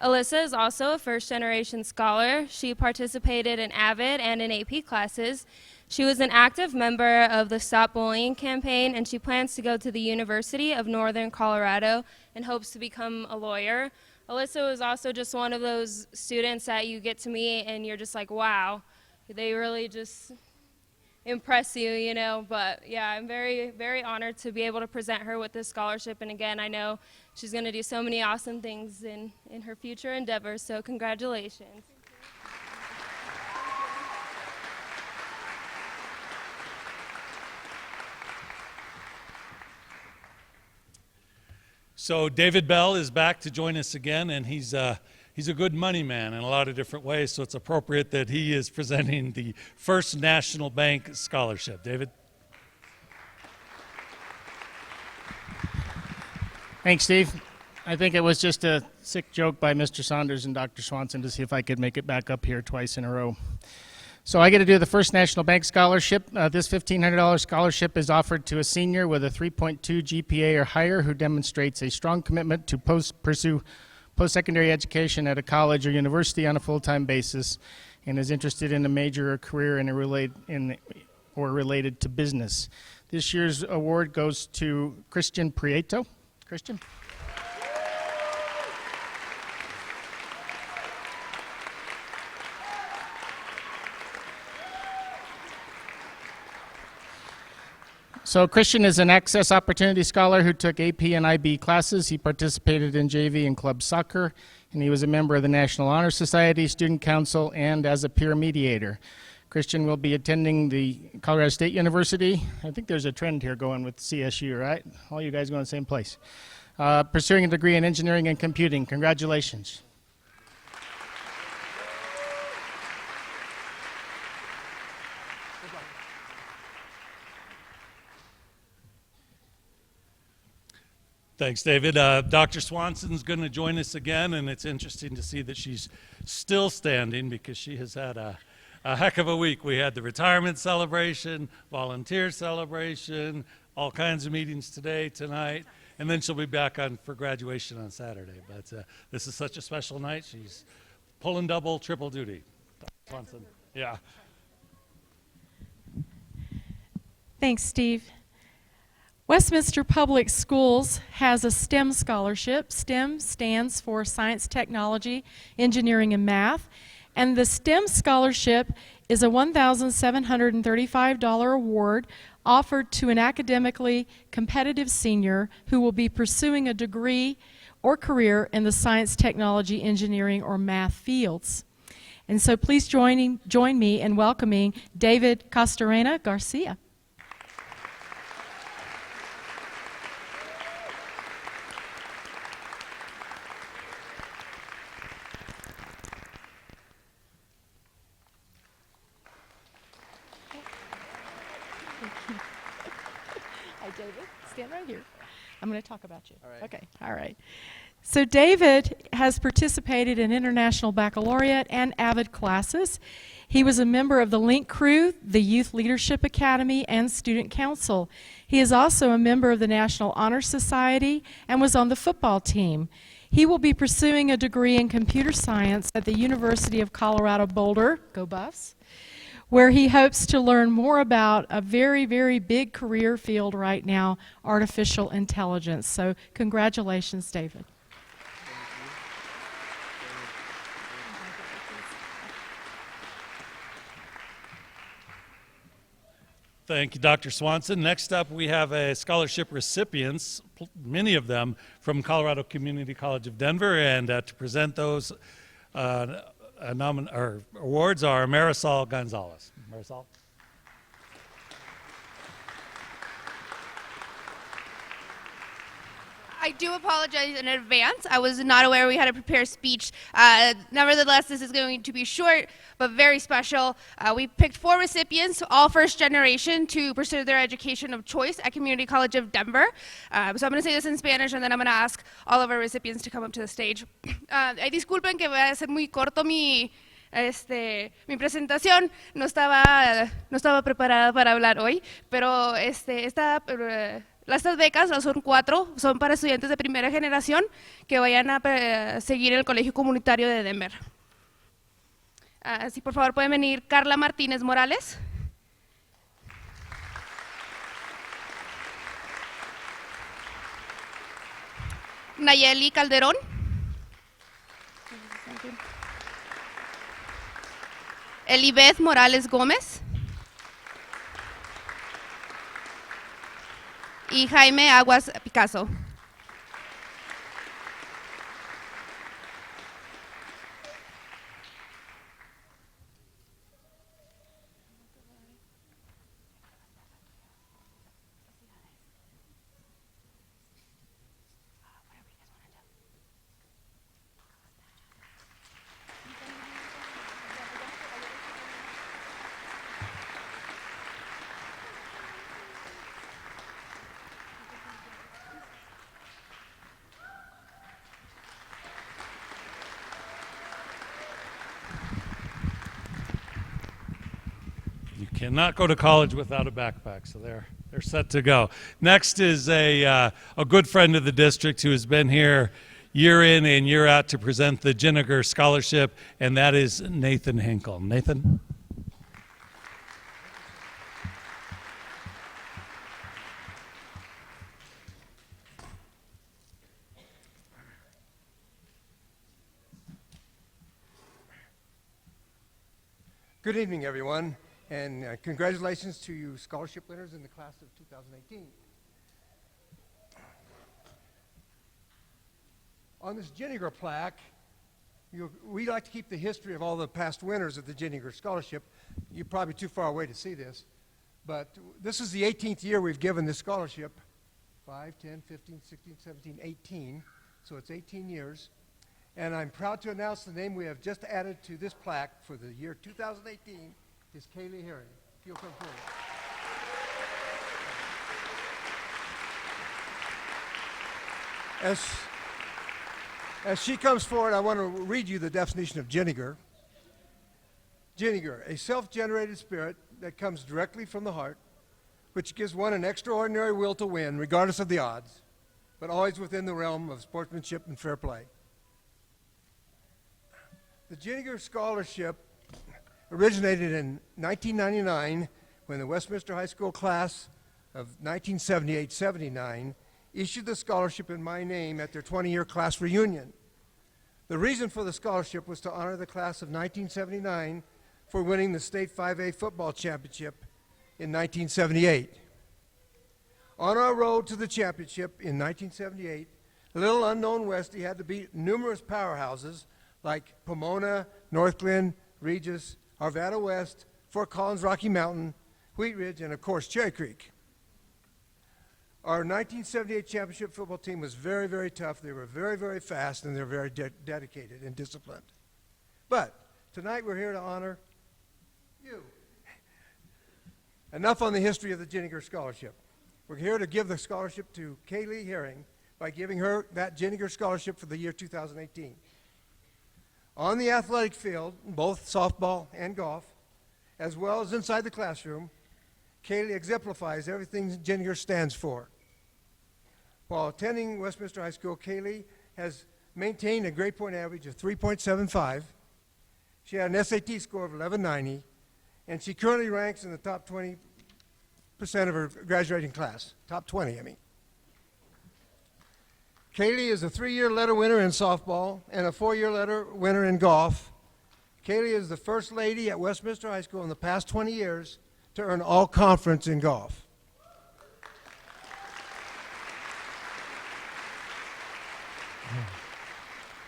Alyssa is also a first-generation scholar. She participated in AVID and in AP classes. She was an active member of the Stop Bullying campaign, and she plans to go to the University of Northern Colorado and hopes to become a lawyer. Alyssa was also just one of those students that you get to meet and you're just like, wow, they really just impress you, But yeah, I'm very, very honored to be able to present her with this scholarship. And again, I know she's going to do so many awesome things in her future endeavors, so congratulations. So David Bell is back to join us again, and he's a good money man in a lot of different ways, so it's appropriate that he is presenting the First National Bank Scholarship. David? Thanks, Steve. I think it was just a sick joke by Mr. Saunders and Dr. Swanson to see if I could make it back up here twice in a row. So I get to do the First National Bank Scholarship. This $1,500 scholarship is offered to a senior with a 3.2 GPA or higher who demonstrates a strong commitment to pursue post-secondary education at a college or university on a full-time basis and is interested in a major or career related to business. This year's award goes to Christian Prieto. Christian? So Christian is an Access Opportunity Scholar who took AP and IB classes. He participated in JV and club soccer, and he was a member of the National Honor Society, Student Council, and as a peer mediator. Christian will be attending the Colorado State University. I think there's a trend here going with CSU, right? All you guys going to the same place. Pursuing a degree in engineering and computing. Congratulations. Thanks, David. Dr. Swanson's going to join us again, and it's interesting to see that she's still standing because she has had a heck of a week. We had the retirement celebration, volunteer celebration, all kinds of meetings today, tonight, and then she'll be back on for graduation on Saturday. But this is such a special night. She's pulling double, triple duty. Dr. Swanson, yeah. Thanks, Steve. Westminster Public Schools has a STEM scholarship. STEM stands for Science, Technology, Engineering, and Math. And the STEM scholarship is a $1,735 award offered to an academically competitive senior who will be pursuing a degree or career in the science, technology, engineering, or math fields. And so please join me in welcoming David Castorena Garcia. David. Stand right here. I'm going to talk about you. All right. Okay, all right. So David has participated in International Baccalaureate and AVID classes. He was a member of the Link Crew, the Youth Leadership Academy, and Student Council. He is also a member of the National Honor Society and was on the football team. He will be pursuing a degree in computer science at the University of Colorado Boulder, go Buffs, where he hopes to learn more about a very, very big career field right now, artificial intelligence. So congratulations, David. Thank you, Dr. Swanson. Next up, we have a scholarship recipients, many of them from Colorado Community College of Denver, and to present those awards are Marisol Gonzalez. Marisol. I do apologize in advance. I was not aware we had to prepare a speech. Nevertheless, this is going to be short but very special. We picked 4 recipients, all first generation, to pursue their education of choice at Community College of Denver. So I'm going to say this in Spanish, and then I'm going to ask all of our recipients to come up to the stage. Disculpen que voy a hacer muy corto mi presentación. No estaba preparada para hablar hoy, pero estas becas, son 4, son para estudiantes de primera generación que vayan a seguir el Colegio Comunitario de Denver. Si por favor pueden venir Carla Martínez Morales. Nayeli Calderón. Elibeth Morales Gómez. Y Jaime Aguas Picasso. Cannot go to college without a backpack, so they're set to go. Next is a good friend of the district who has been here year in and year out to present the Jenniger Scholarship, and that is Nathan Hinkle. Nathan? Good evening, everyone. And congratulations to you scholarship winners in the class of 2018. On this Jenniger plaque, we like to keep the history of all the past winners of the Jenniger Scholarship. You're probably too far away to see this, but this is the 18th year we've given this scholarship. 5, 10, 15, 16, 17, 18. So it's 18 years. And I'm proud to announce the name we have just added to this plaque for the year 2018. Is Kaylee Herring. If you'll come forward. As she comes forward, I want to read you the definition of Jenniger. Jenniger, a self-generated spirit that comes directly from the heart, which gives one an extraordinary will to win, regardless of the odds, but always within the realm of sportsmanship and fair play. The Jenniger Scholarship originated in 1999 when the Westminster High School class of 1978-79 issued the scholarship in my name at their 20-year class reunion. The reason for the scholarship was to honor the class of 1979 for winning the state 5A football championship in 1978. On our road to the championship in 1978, little unknown Westie had to beat numerous powerhouses like Pomona, Northglenn, Regis, Arvada West, Fort Collins, Rocky Mountain, Wheat Ridge, and of course Cherry Creek. Our 1978 championship football team was very, very tough. They were very, very fast, and they were very dedicated and disciplined. But tonight we're here to honor you. Enough on the history of the Jenniger Scholarship. We're here to give the scholarship to Kaylee Herring by giving her that Ginniger Scholarship for the year 2018. On the athletic field, both softball and golf, as well as inside the classroom, Kaylee exemplifies everything Ginniger stands for. While attending Westminster High School, Kaylee has maintained a grade point average of 3.75. She had an SAT score of 1190, and she currently ranks in the top 20% of her graduating class. Top 20, I mean. Kaylee is a 3-year letter winner in softball and a 4-year letter winner in golf. Kaylee is the first lady at Westminster High School in the past 20 years to earn all conference in golf.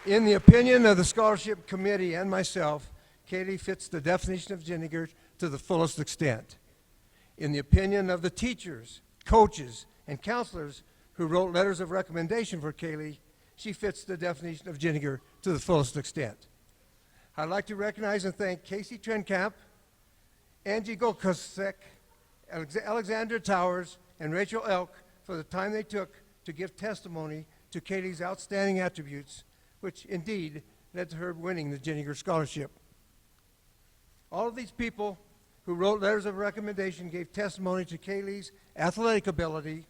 In the opinion of the scholarship committee and myself, Kaylee fits the definition of Ginniger to the fullest extent. In the opinion of the teachers, coaches, and counselors who wrote letters of recommendation for Kaylee, she fits the definition of Ginniger to the fullest extent. I'd like to recognize and thank Casey Trenkamp, Angie Golkosek, Alexandra Towers, and Rachel Elk for the time they took to give testimony to Kaylee's outstanding attributes, which indeed led to her winning the Ginniger Scholarship. All of these people who wrote letters of recommendation gave testimony to Kaylee's athletic ability,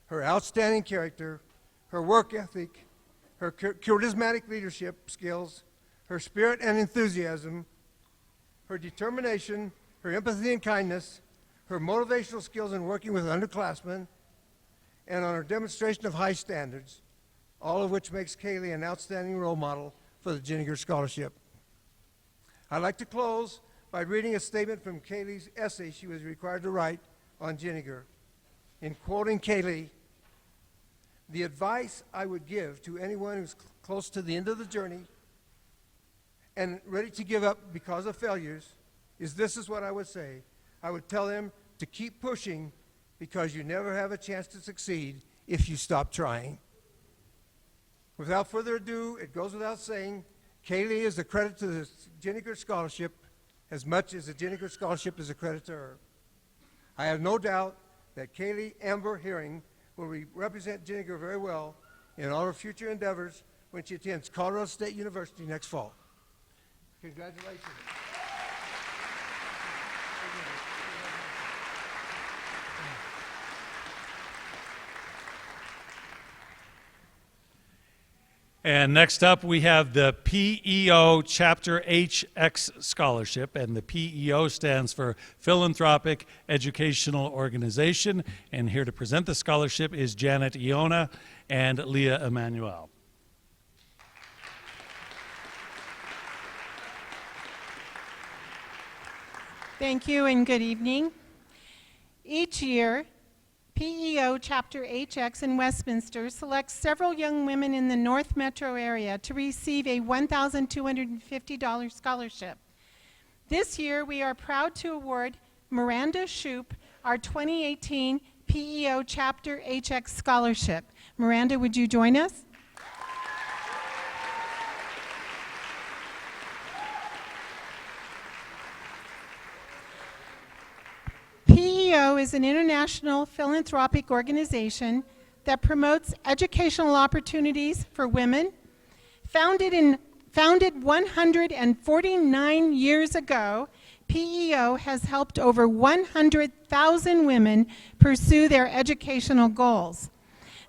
her outstanding character, her work ethic, her charismatic leadership skills, her spirit and enthusiasm, her determination, her empathy and kindness, her motivational skills in working with underclassmen, and on her demonstration of high standards, all of which makes Kaylee an outstanding role model for the Ginniger Scholarship. I'd like to close by reading a statement from Kaylee's essay she was required to write on Ginniger. In quoting Kaylee, "The advice I would give to anyone who's close to the end of the journey and ready to give up because of failures is this is what I would say. I would tell them to keep pushing because you never have a chance to succeed if you stop trying." Without further ado, it goes without saying, Kaylee is a credit to the Ginniger Scholarship as much as the Ginniger Scholarship is a credit to her. I have no doubt that Kaylee Amber Herring will represent Ginniger very well in all her future endeavors when she attends Colorado State University next fall. Congratulations. And next up, we have the PEO Chapter HX Scholarship, and the PEO stands for Philanthropic Educational Organization. And here to present the scholarship is Janet Iona and Leah Emanuel. Thank you and good evening. Each year, PEO Chapter HX in Westminster selects several young women in the North Metro area to receive a $1,250 scholarship. This year, we are proud to award Miranda Shoup our 2018 PEO Chapter HX Scholarship. Miranda, would you join us? PEO is an international philanthropic organization that promotes educational opportunities for women. Founded 149 years ago, PEO has helped over 100,000 women pursue their educational goals.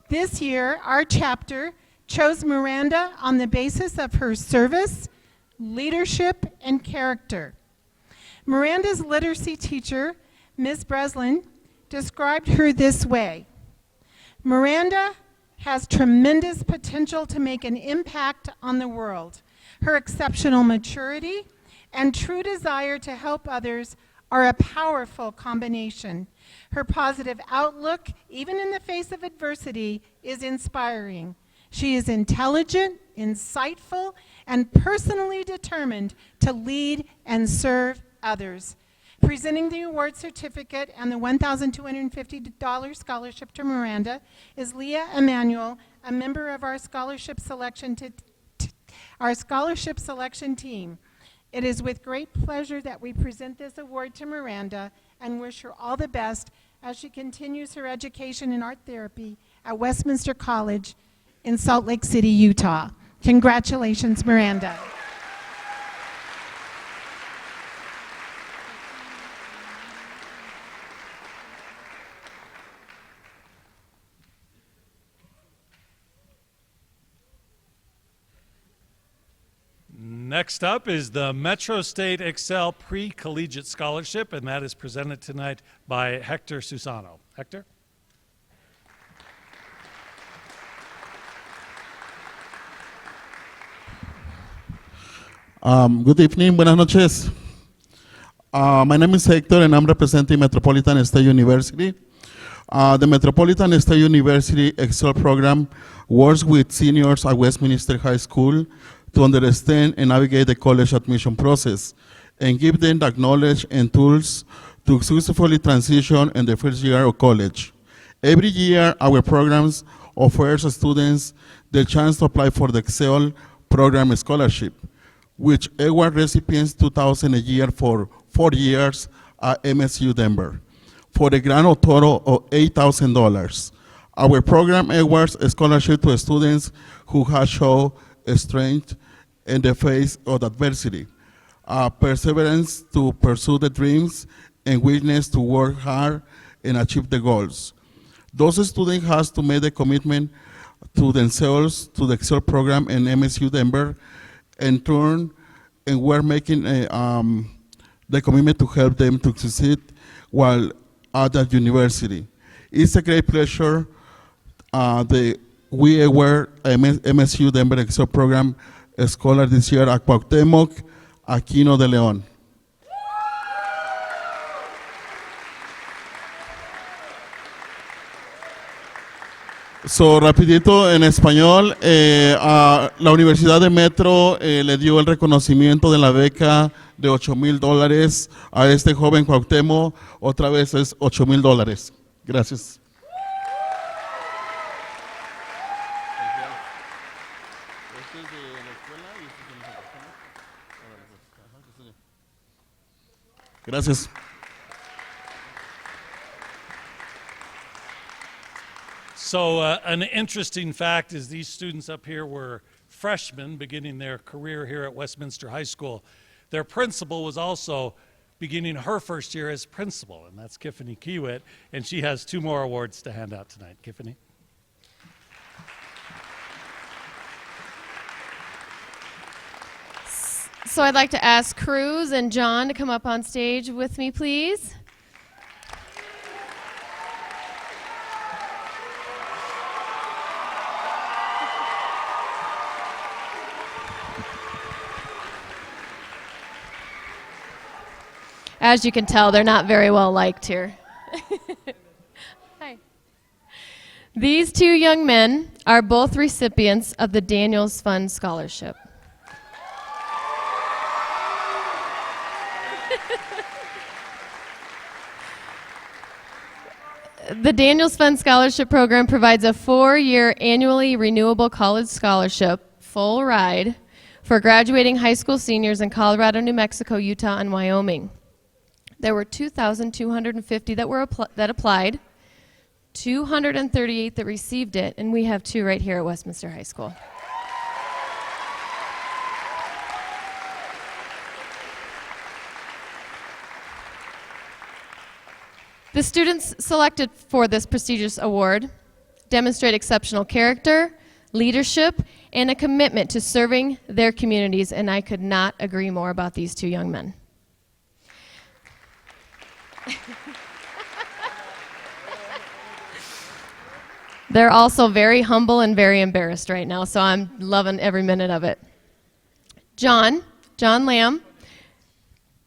This year, our chapter chose Miranda on the basis of her service, leadership, and character. Miranda's literacy teacher, Ms. Breslin, described her this way: Miranda has tremendous potential to make an impact on the world. Her exceptional maturity and true desire to help others are a powerful combination. Her positive outlook, even in the face of adversity, is inspiring. She is intelligent, insightful, and personally determined to lead and serve others. Presenting the award certificate and the $1,250 scholarship to Miranda is Leah Emanuel, a member of our scholarship selection team. It is with great pleasure that we present this award to Miranda and wish her all the best as she continues her education in art therapy at Westminster College in Salt Lake City, Utah. Congratulations, Miranda. Next up is the Metro State Excel Pre-Collegiate Scholarship, and that is presented tonight by Hector Susano. Hector? Good evening, buenas noches. My name is Hector and I'm representing Metropolitan State University. The Metropolitan State University Excel program works with seniors at Westminster High School to understand and navigate the college admission process and give them the knowledge and tools to successfully transition in the first year of college. Every year, our programs offers students the chance to apply for the Excel program scholarship, which award recipients $2,000 a year for 4 years at MSU Denver, for a grand total of $8,000. Our program awards a scholarship to students who have shown strength in the face of adversity, perseverance to pursue the dreams, and willingness to work hard and achieve the goals. Those students have to make the commitment to themselves, to the Excel program in MSU Denver, and we're making the commitment to help them to succeed while at the university. It's a great pleasure we award MSU Denver Excel Program Scholar this year at Cuauhtémoc Aquino de León. So, rapidito en español, la Universidad de Metro le dio el reconocimiento de la beca de $8,000 a este joven Cuauhtémoc. Otra vez es $8,000. Gracias. Gracias. So an interesting fact is these students up here were freshmen beginning their career here at Westminster High School. Their principal was also beginning her first year as principal, and that's Kiffany Kiewit, and she has 2 more awards to hand out tonight. Kiffany? So I'd like to ask Cruz and John to come up on stage with me, please. As you can tell, they're not very well liked here. Hi. These 2 young men are both recipients of the Daniels Fund Scholarship. The Daniels Fund Scholarship Program provides a 4-year annually renewable college scholarship, full ride, for graduating high school seniors in Colorado, New Mexico, Utah, and Wyoming. There were 2,250 that applied, 238 that received it, and we have 2 right here at Westminster High School. The students selected for this prestigious award demonstrate exceptional character, leadership, and a commitment to serving their communities, and I could not agree more about these 2 young men. They're also very humble and very embarrassed right now, so I'm loving every minute of it. John Lamb,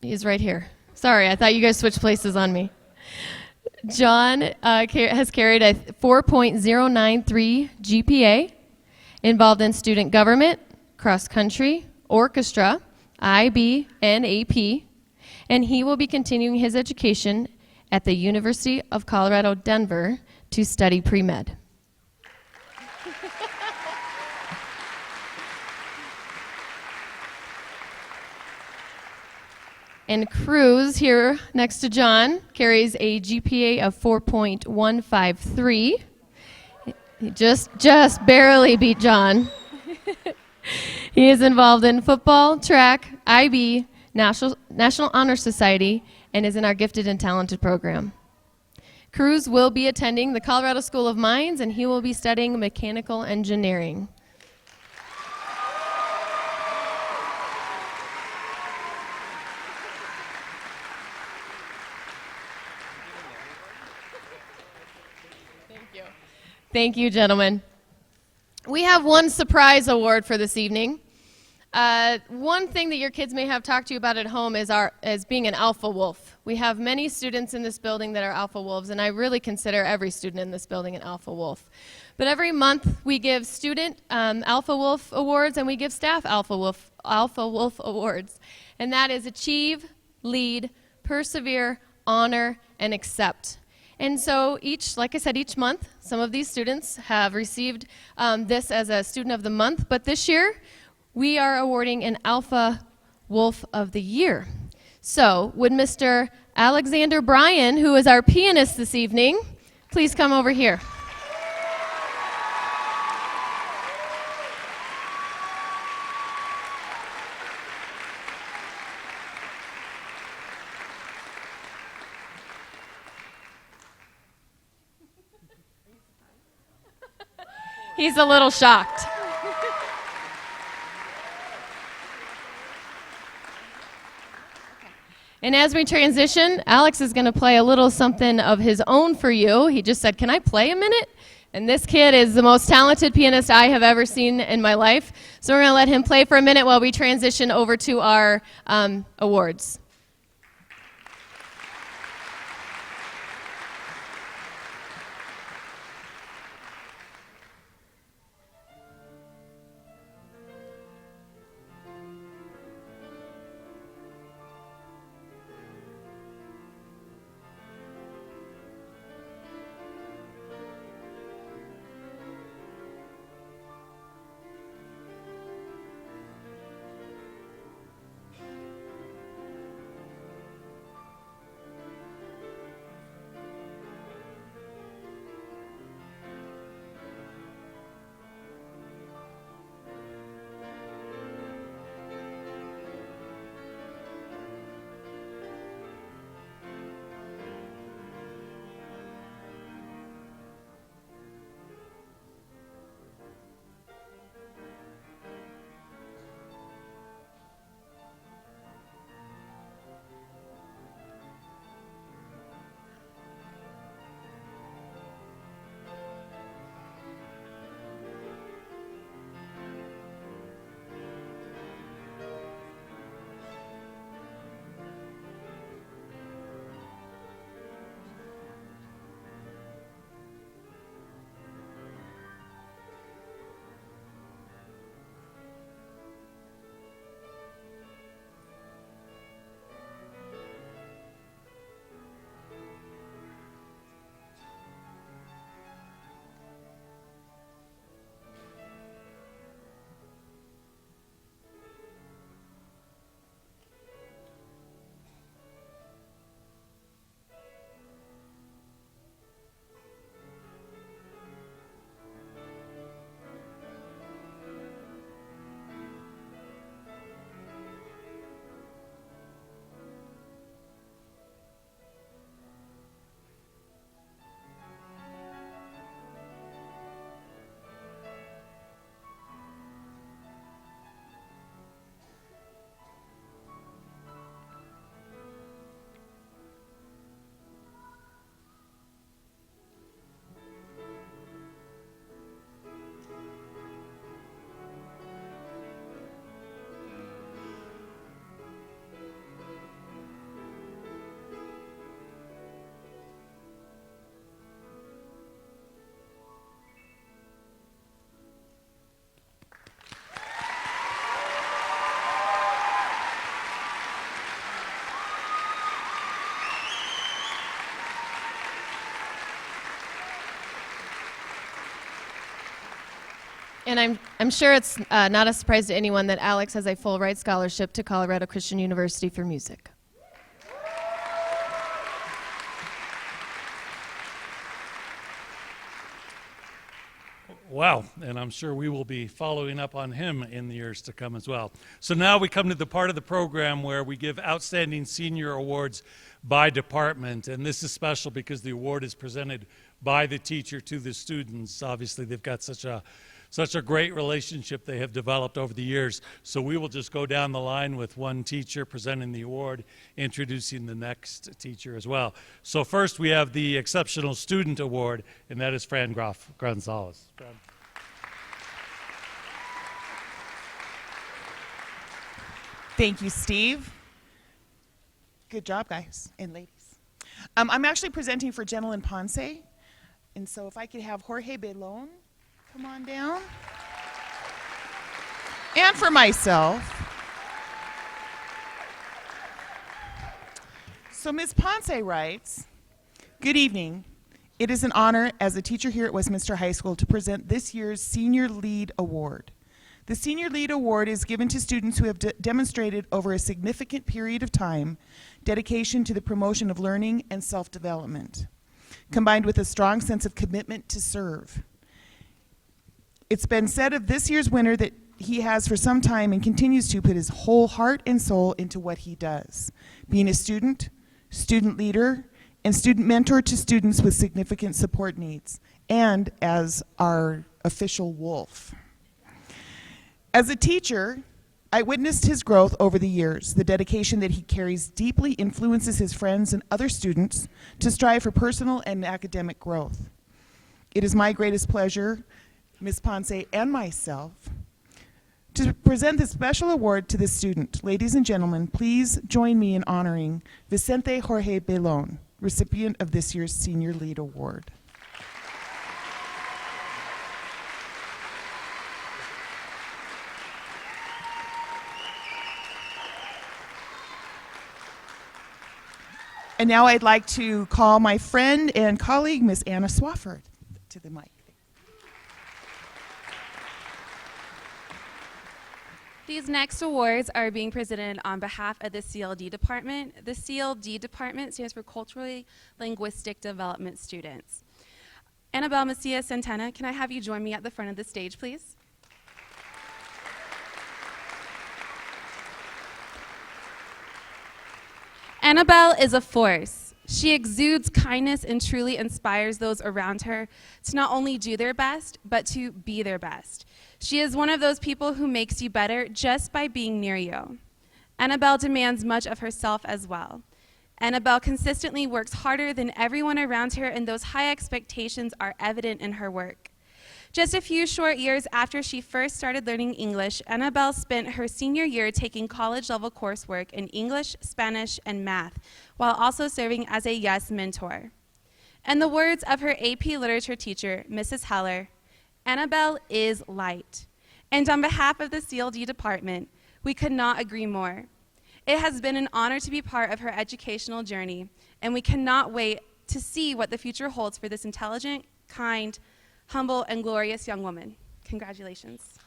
he's right here. Sorry, I thought you guys switched places on me. John has carried a 4.093 GPA, involved in student government, cross-country, orchestra, IB, and AP, and he will be continuing his education at the University of Colorado, Denver to study pre-med. And Cruz, here next to John, carries a GPA of 4.153. He just barely beat John. He is involved in football, track, IB, National Honor Society, and is in our Gifted and Talented program. Cruz will be attending the Colorado School of Mines, and he will be studying mechanical engineering. Thank you, gentlemen. We have one surprise award for this evening. One thing that your kids may have talked to you about at home is being an alpha wolf. We have many students in this building that are alpha wolves, and I really consider every student in this building an alpha wolf. But every month we give student alpha wolf awards, and we give staff alpha wolf awards. And that is achieve, lead, persevere, honor, and accept. And so like I said, each month, some of these students have received this as a Student of the Month, but this year, we are awarding an Alpha Wolf of the Year. So, would Mr. Alexander Bryan, who is our pianist this evening, please come over here. He's a little shocked. And as we transition, Alex is going to play a little something of his own for you. He just said, "Can I play a minute?" And this kid is the most talented pianist I have ever seen in my life. So we're going to let him play for a minute while we transition over to our awards. And I'm sure it's not a surprise to anyone that Alex has a full ride scholarship to Colorado Christian University for music. Well, and I'm sure we will be following up on him in the years to come as well. So now we come to the part of the program where we give outstanding senior awards by department, and this is special because the award is presented by the teacher to the students. Obviously, they've got such a great relationship they have developed over the years. So we will just go down the line with one teacher presenting the award, introducing the next teacher as well. So first we have the Exceptional Student Award, and that is Fran Gonzalez. Fran. Thank you, Steve. Good job, guys and ladies. I'm actually presenting for Jenilyn Ponce, and so if I could have Jorge Belon come on down. And for myself. So Ms. Ponce writes, "Good evening. It is an honor as a teacher here at Westminster High School to present this year's Senior Lead Award. The Senior Lead Award is given to students who have demonstrated over a significant period of time dedication to the promotion of learning and self-development, combined with a strong sense of commitment to serve. It's been said of this year's winner that he has for some time and continues to put his whole heart and soul into what he does, being a student, student leader, and student mentor to students with significant support needs, and as our official wolf. As a teacher, I witnessed his growth over the years. The dedication that he carries deeply influences his friends and other students to strive for personal and academic growth. It is my greatest pleasure, Ms. Ponce and myself, to present this special award to this student. Ladies and gentlemen, please join me in honoring Vicente Jorge Belon, recipient of this year's Senior Lead Award. And now I'd like to call my friend and colleague, Ms. Anna Swafford, to the mic. These next awards are being presented on behalf of the CLD department. The CLD department stands for Culturally Linguistic Development Students. Annabelle Macias Santana, can I have you join me at the front of the stage, please? Annabelle is a force. She exudes kindness and truly inspires those around her to not only do their best, but to be their best. She is one of those people who makes you better just by being near you. Annabelle demands much of herself as well. Annabelle consistently works harder than everyone around her, and those high expectations are evident in her work. Just a few short years after she first started learning English, Annabelle spent her senior year taking college-level coursework in English, Spanish, and math, while also serving as a YES mentor. In the words of her AP literature teacher, Mrs. Heller, Annabelle is light. And on behalf of the CLD department, we could not agree more. It has been an honor to be part of her educational journey, and we cannot wait to see what the future holds for this intelligent, kind, humble, and glorious young woman. Congratulations.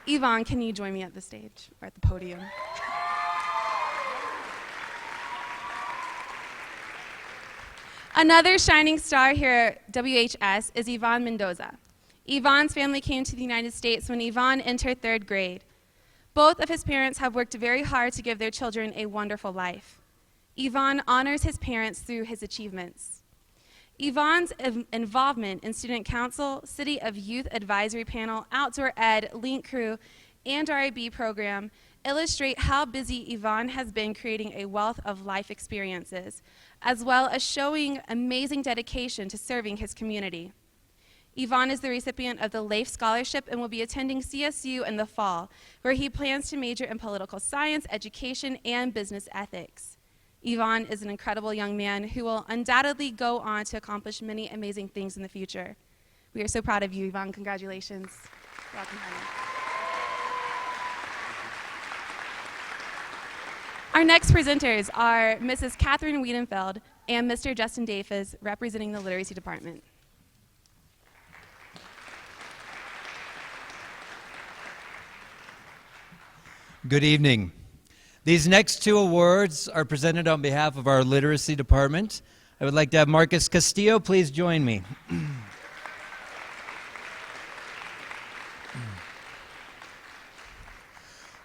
Yvonne, can you join me at the stage or at the podium? Another shining star here at WHS is Yvonne Mendoza. Yvonne's family came to the United States when Yvonne entered 3rd grade. Both of his parents have worked very hard to give their children a wonderful life. Yvonne honors his parents through his achievements. Yvonne's involvement in student council, City of Youth Advisory Panel, Outdoor Ed, Link Crew, and RIB program illustrate how busy Yvonne has been creating a wealth of life experiences, as well as showing amazing dedication to serving his community. Yvonne is the recipient of the LAIF Scholarship and will be attending CSU in the fall, where he plans to major in political science, education, and business ethics. Yvonne is an incredible young man who will undoubtedly go on to accomplish many amazing things in the future. We are so proud of you, Yvonne. Congratulations. Welcome, honey. Our next presenters are Mrs. Catherine Wiedenfeld and Mr. Justin Davis, representing the Literacy Department. Good evening. These next two awards are presented on behalf of our literacy department. I would like to have Marcus Castillo please join me.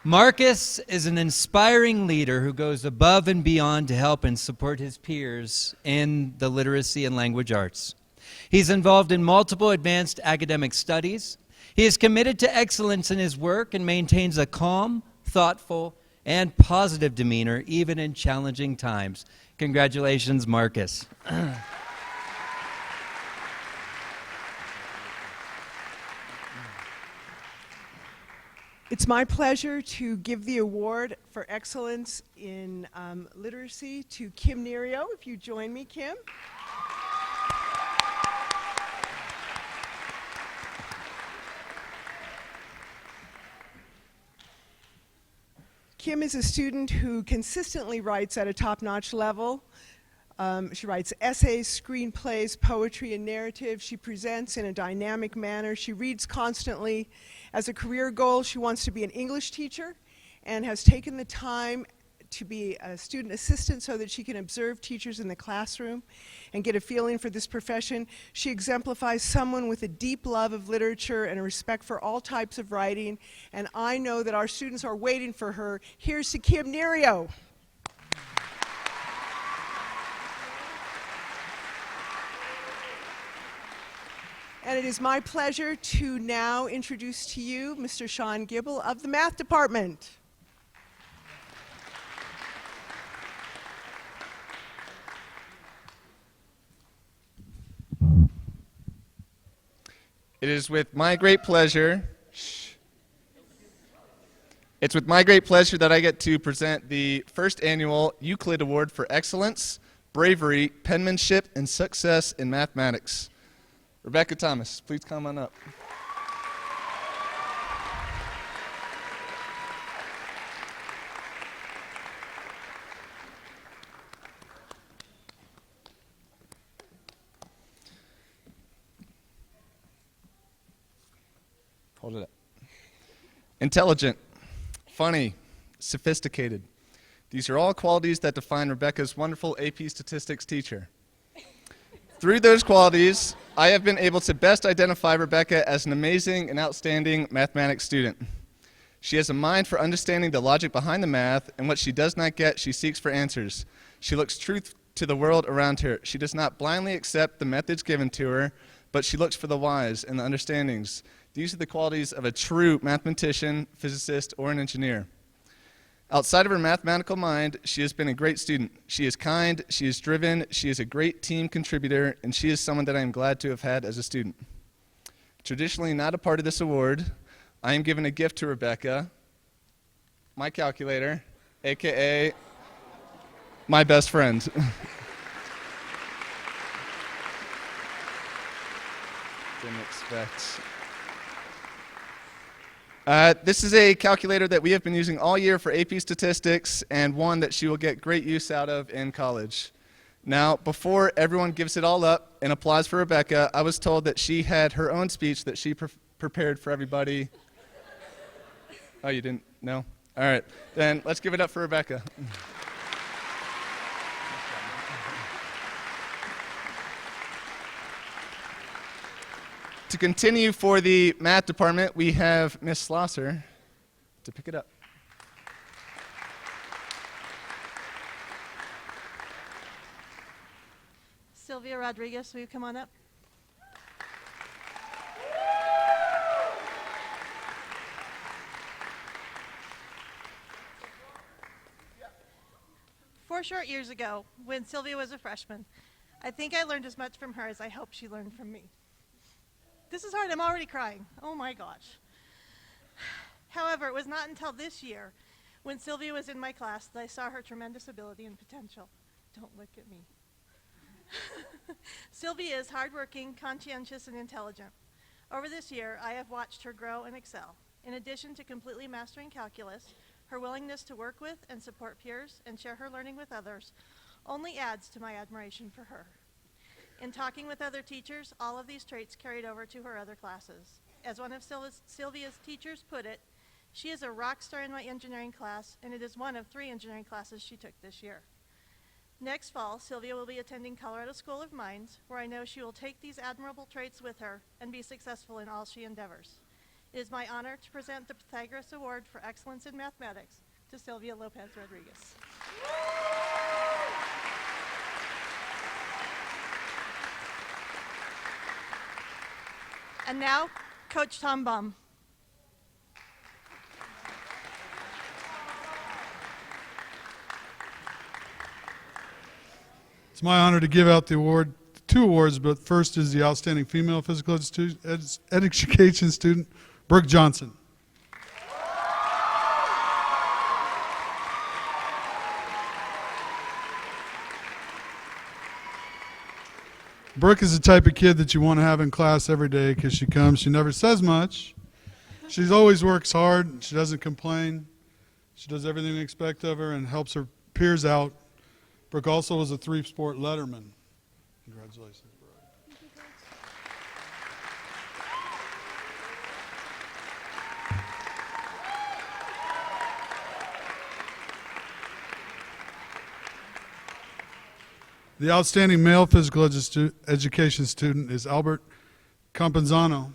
Marcus is an inspiring leader who goes above and beyond to help and support his peers in the literacy and language arts. He's involved in multiple advanced academic studies. He is committed to excellence in his work and maintains a calm, thoughtful, and positive demeanor even in challenging times. Congratulations, Marcus. It's my pleasure to give the award for excellence in literacy to Kim Nerio. If you join me, Kim. Kim is a student who consistently writes at a top-notch level. She writes essays, screenplays, poetry, and narrative. She presents in a dynamic manner. She reads constantly. As a career goal, she wants to be an English teacher and has taken the time to be a student assistant so that she can observe teachers in the classroom and get a feeling for this profession. She exemplifies someone with a deep love of literature and a respect for all types of writing, and I know that our students are waiting for her. Here's to Kim Nerio. And it is my pleasure to now introduce to you Mr. Sean Gibble of the Math Department. It is with my great pleasure. It's with my great pleasure that I get to present the first annual Euclid Award for Excellence, Bravery, Penmanship, and Success in Mathematics. Rebecca Thomas, please come on up. Hold it up. Intelligent, funny, sophisticated. These are all qualities that define Rebecca's wonderful AP Statistics teacher. Through those qualities, I have been able to best identify Rebecca as an amazing and outstanding mathematics student. She has a mind for understanding the logic behind the math, and what she does not get, she seeks for answers. She looks truth to the world around her. She does not blindly accept the methods given to her, but she looks for the whys and the understandings. These are the qualities of a true mathematician, physicist, or an engineer. Outside of her mathematical mind, she has been a great student. She is kind, she is driven, she is a great team contributor, and she is someone that I am glad to have had as a student. Traditionally not a part of this award, I am giving a gift to Rebecca, my calculator, AKA my best friend. Didn't expect. This is a calculator that we have been using all year for AP Statistics, and one that she will get great use out of in college. Now, before everyone gives it all up and applause for Rebecca, I was told that she had her own speech that she prepared for everybody. Oh, you didn't know? All right, then let's give it up for Rebecca. To continue for the math department, we have Miss Slosser to pick it up. Sylvia Rodriguez, will you come on up? Four short years ago, when Sylvia was a freshman, I think I learned as much from her as I hope she learned from me. This is hard, I'm already crying. Oh my gosh. However, it was not until this year, when Sylvia was in my class, that I saw her tremendous ability and potential. Don't look at me. Sylvia is hardworking, conscientious, and intelligent. Over this year, I have watched her grow and excel. In addition to completely mastering calculus, her willingness to work with and support peers and share her learning with others only adds to my admiration for her. In talking with other teachers, all of these traits carried over to her other classes. As one of Sylvia's teachers put it, She is a rock star in my engineering class, and it is one of 3 engineering classes she took this year. Next fall, Sylvia will be attending Colorado School of Mines, where I know she will take these admirable traits with her and be successful in all she endeavors. It is my honor to present the Pythagoras Award for Excellence in Mathematics to Sylvia Lopez Rodriguez. And now, Coach Tom Baum. It's my honor to give out the award, 2 awards, but first is the Outstanding Female Physical Education Student, Brooke Johnson. Brooke is the type of kid that you want to have in class every day because she comes, she never says much. She always works hard, she doesn't complain. She does everything we expect of her and helps her peers out. Brooke also was a 3-sport letterman. Congratulations, Brooke. The outstanding male physical education student is Albert Campenzano.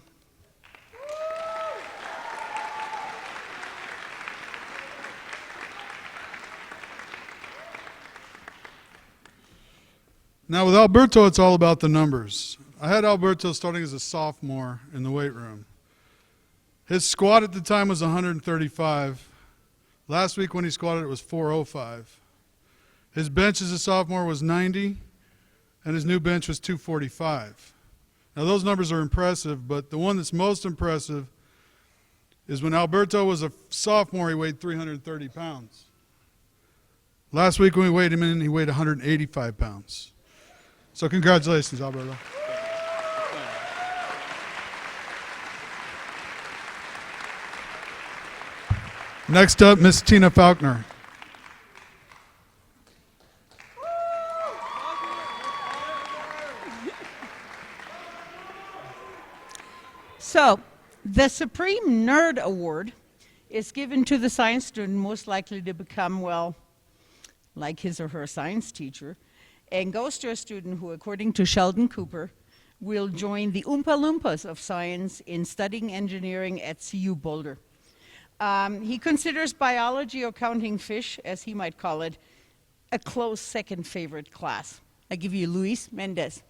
Now with Alberto, it's all about the numbers. I had Alberto starting as a sophomore in the weight room. His squat at the time was 135. Last week when he squatted, it was 405. His bench as a sophomore was 90, and his new bench was 245. Now those numbers are impressive, but the one that's most impressive is when Alberto was a sophomore, he weighed 330 pounds. Last week when we weighed him in, he weighed 185 pounds. So congratulations, Alberto. Next up, Miss Tina Faulkner. So, the Supreme Nerd Award is given to the science student most likely to become, well, like his or her science teacher, and goes to a student who, according to Sheldon Cooper, will join the Oompa Loompas of science in studying engineering at CU Boulder. He considers biology or counting fish, as he might call it, a close second favorite class. I give you Luis Mendez.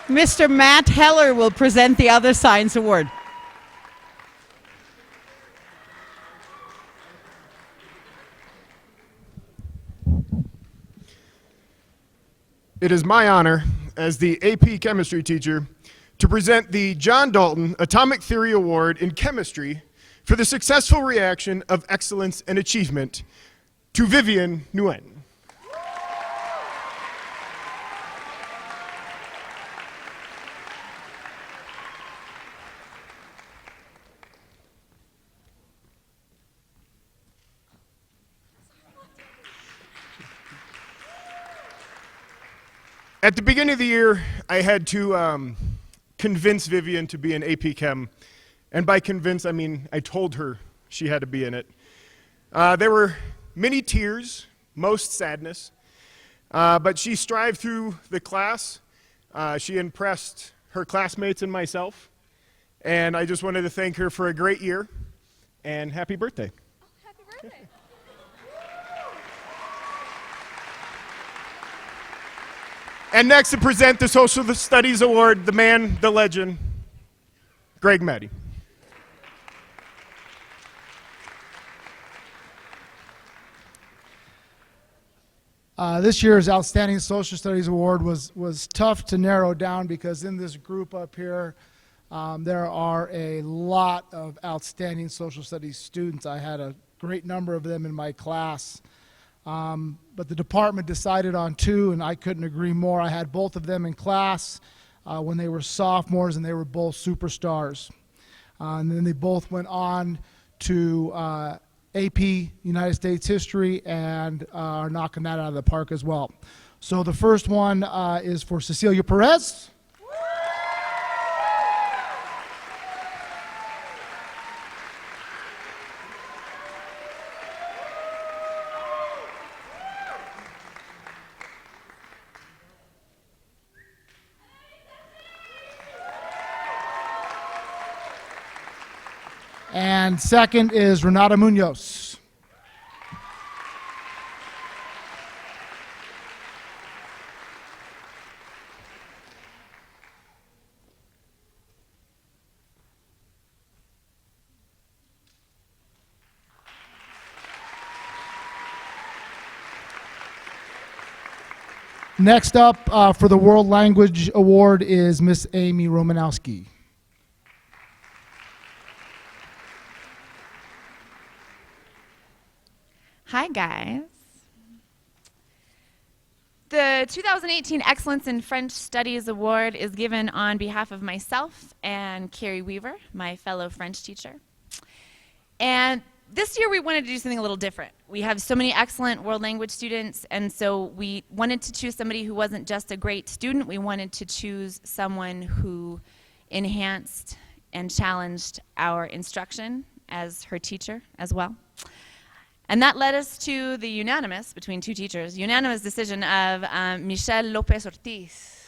Mr. Matt Heller will present the other science award. It is my honor as the AP Chemistry teacher to present the John Dalton Atomic Theory Award in Chemistry for the successful reaction of excellence and achievement to Vivian Nguyen. At the beginning of the year, I had to convince Vivian to be an AP Chem. And by convince, I mean I told her she had to be in it. There were many tears, most sadness, but she strived through the class. She impressed her classmates and myself. And I just wanted to thank her for a great year, and happy birthday. Oh, happy birthday. And next to present the Social Studies Award, the man, the legend, Greg Maddy. This year's Outstanding Social Studies Award was tough to narrow down because in this group up here, there are a lot of outstanding social studies students. I had a great number of them in my class. But the department decided on 2, and I couldn't agree more. I had both of them in class when they were sophomores, and they were both superstars. And then they both went on to AP United States History and are knocking that out of the park as well. So the first one is for Cecilia Perez. And second is Renata Munoz. Next up for the World Language Award is Miss Amy Romanowski. Hi, guys. The 2018 Excellence in French Studies Award is given on behalf of myself and Carrie Weaver, my fellow French teacher. And this year we wanted to do something a little different. We have so many excellent world language students, and so we wanted to choose somebody who wasn't just a great student. We wanted to choose someone who enhanced and challenged our instruction as her teacher as well. And that led us to the unanimous, between two teachers, unanimous decision of Michelle Lopez Ortiz.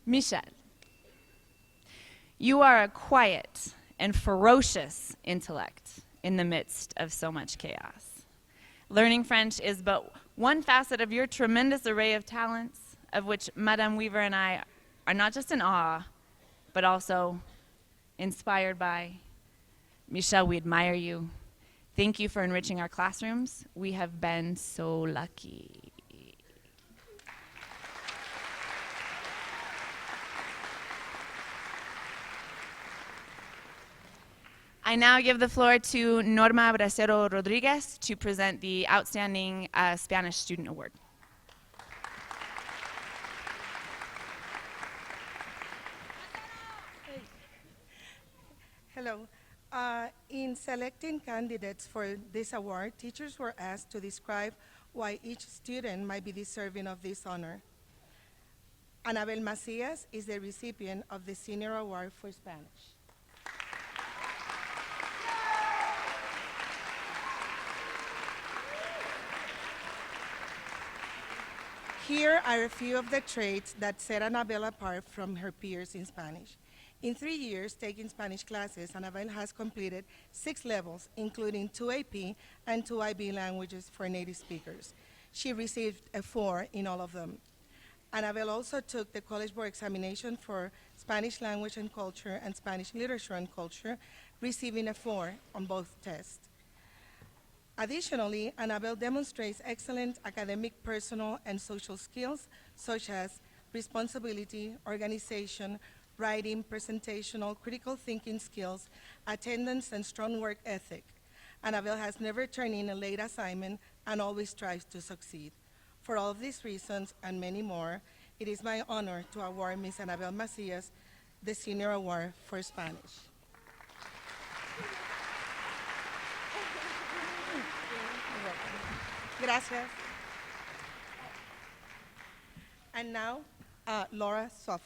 Michelle, you are a quiet and ferocious intellect in the midst of so much chaos. Learning French is but one facet of your tremendous array of talents, of which Madame Weaver and I are not just in awe, but also inspired by. Michelle, we admire you. Thank you for enriching our classrooms. We have been so lucky. I now give the floor to Norma Bracero Rodriguez to present the Outstanding Spanish Student Award. Hello. In selecting candidates for this award, teachers were asked to describe why each student might be deserving of this honor. Anabel Macias is the recipient of the Senior Award for Spanish. Here are a few of the traits that set Anabel apart from her peers in Spanish. In 3 years taking Spanish classes, Anabel has completed 6 levels, including 2 AP and 2 IB languages for native speakers. She received a 4 in all of them. Anabel also took the College Board examination for Spanish language and culture and Spanish literature and culture, receiving a 4 on both tests. Additionally, Anabel demonstrates excellent academic, personal, and social skills, such as responsibility, organization, writing, presentational, critical thinking skills, attendance, and strong work ethic. Anabel has never turned in a late assignment and always strives to succeed. For all of these reasons and many more, it is my honor to award Ms. Anabel Macias the Senior Award for Spanish. Gracias. And now, Laura Swafford.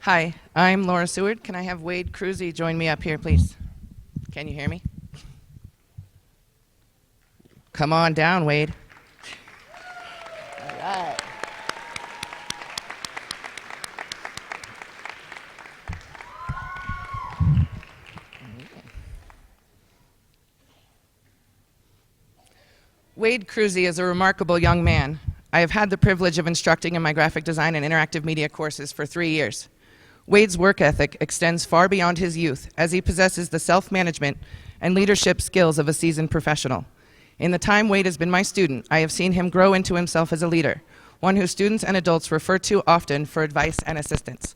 Hi, I'm Laura Seward. Can I have Wade Cruzy join me up here, please? Can you hear me? Come on down, Wade. All right. Wade Cruzy is a remarkable young man. I have had the privilege of instructing in my graphic design and interactive media courses for 3 years. Wade's work ethic extends far beyond his youth, as he possesses the self-management and leadership skills of a seasoned professional. In the time Wade has been my student, I have seen him grow into himself as a leader, one who students and adults refer to often for advice and assistance.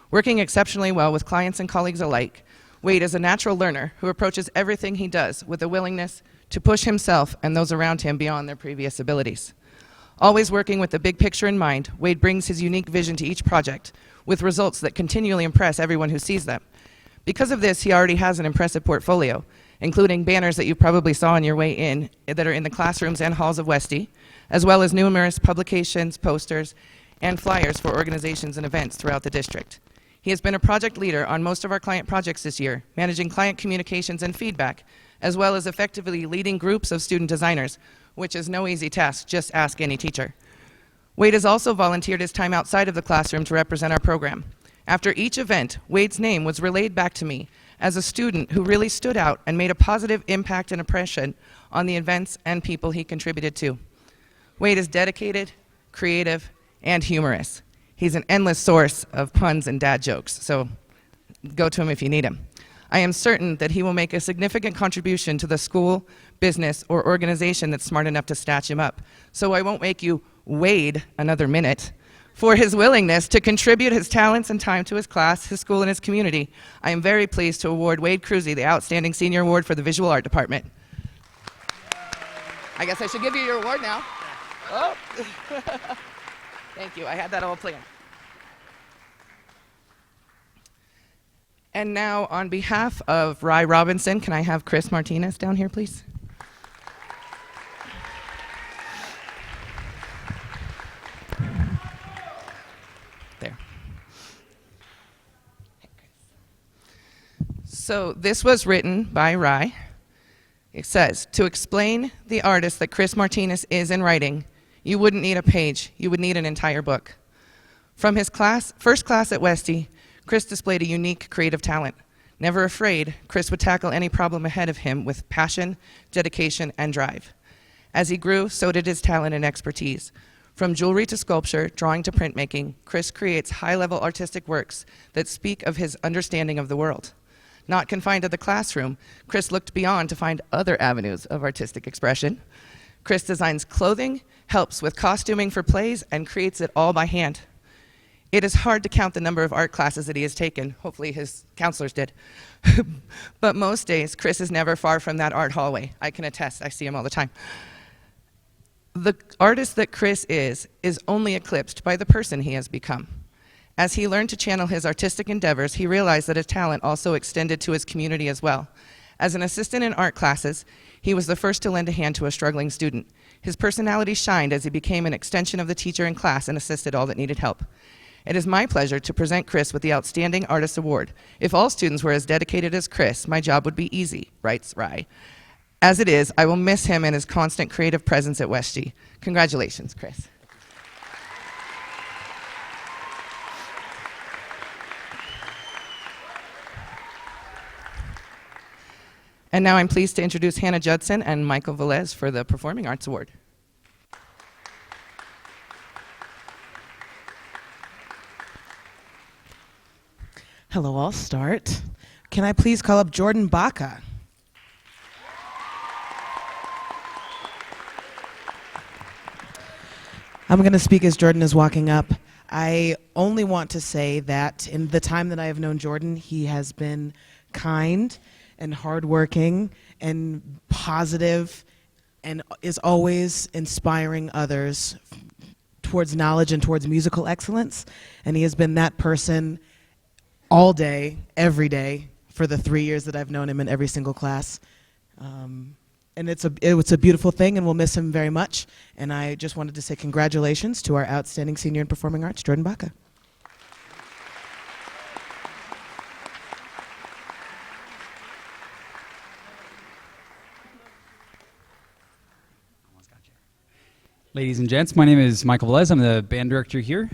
Working exceptionally well with clients and colleagues alike, Wade is a natural learner who approaches everything he does with a willingness to push himself and those around him beyond their previous abilities. Always working with the big picture in mind, Wade brings his unique vision to each project with results that continually impress everyone who sees them. Because of this, he already has an impressive portfolio, including banners that you probably saw on your way in that are in the classrooms and halls of Westy, as well as numerous publications, posters, and flyers for organizations and events throughout the district. He has been a project leader on most of our client projects this year, managing client communications and feedback, as well as effectively leading groups of student designers, which is no easy task, just ask any teacher. Wade has also volunteered his time outside of the classroom to represent our program. After each event, Wade's name was relayed back to me as a student who really stood out and made a positive impact and impression on the events and people he contributed to. Wade is dedicated, creative, and humorous. He's an endless source of puns and dad jokes, so go to him if you need him. I am certain that he will make a significant contribution to the school, business, or organization that's smart enough to snatch him up. So I won't make you wait another minute. For his willingness to contribute his talents and time to his class, his school, and his community, I am very pleased to award Wade Cruzy the Outstanding Senior Award for the Visual Art Department. I guess I should give you your award now. Oh. Thank you, I had that all planned. And now, on behalf of Rye Robinson, can I have Chris Martinez down here, please? There. So this was written by Rye. It says, to explain the artist that Chris Martinez is in writing, you wouldn't need a page, you would need an entire book. From his first class at Westy, Chris displayed a unique creative talent. Never afraid, Chris would tackle any problem ahead of him with passion, dedication, and drive. As he grew, so did his talent and expertise. From jewelry to sculpture, drawing to printmaking, Chris creates high-level artistic works that speak of his understanding of the world. Not confined to the classroom, Chris looked beyond to find other avenues of artistic expression. Chris designs clothing, helps with costuming for plays, and creates it all by hand. It is hard to count the number of art classes that he has taken. Hopefully his counselors did. But most days, Chris is never far from that art hallway. I can attest, I see him all the time. The artist that Chris is only eclipsed by the person he has become. As he learned to channel his artistic endeavors, he realized that his talent also extended to his community as well. As an assistant in art classes, he was the first to lend a hand to a struggling student. His personality shined as he became an extension of the teacher in class and assisted all that needed help. It is my pleasure to present Chris with the Outstanding Artist Award. If all students were as dedicated as Chris, my job would be easy, writes Rye. As it is, I will miss him and his constant creative presence at Westy. Congratulations, Chris. And now I'm pleased to introduce Hannah Judson and Michael Velez for the Performing Arts Award. Hello, I'll start. Can I please call up Jordan Baca? I'm going to speak as Jordan is walking up. I only want to say that in the time that I have known Jordan, he has been kind and hardworking and positive and is always inspiring others towards knowledge and towards musical excellence. And he has been that person all day, every day, for the 3 years that I've known him in every single class. And it's a beautiful thing, and we'll miss him very much. And I just wanted to say congratulations to our outstanding senior in performing arts, Jordan Baca. Ladies and gents, my name is Michael Velez. I'm the band director here.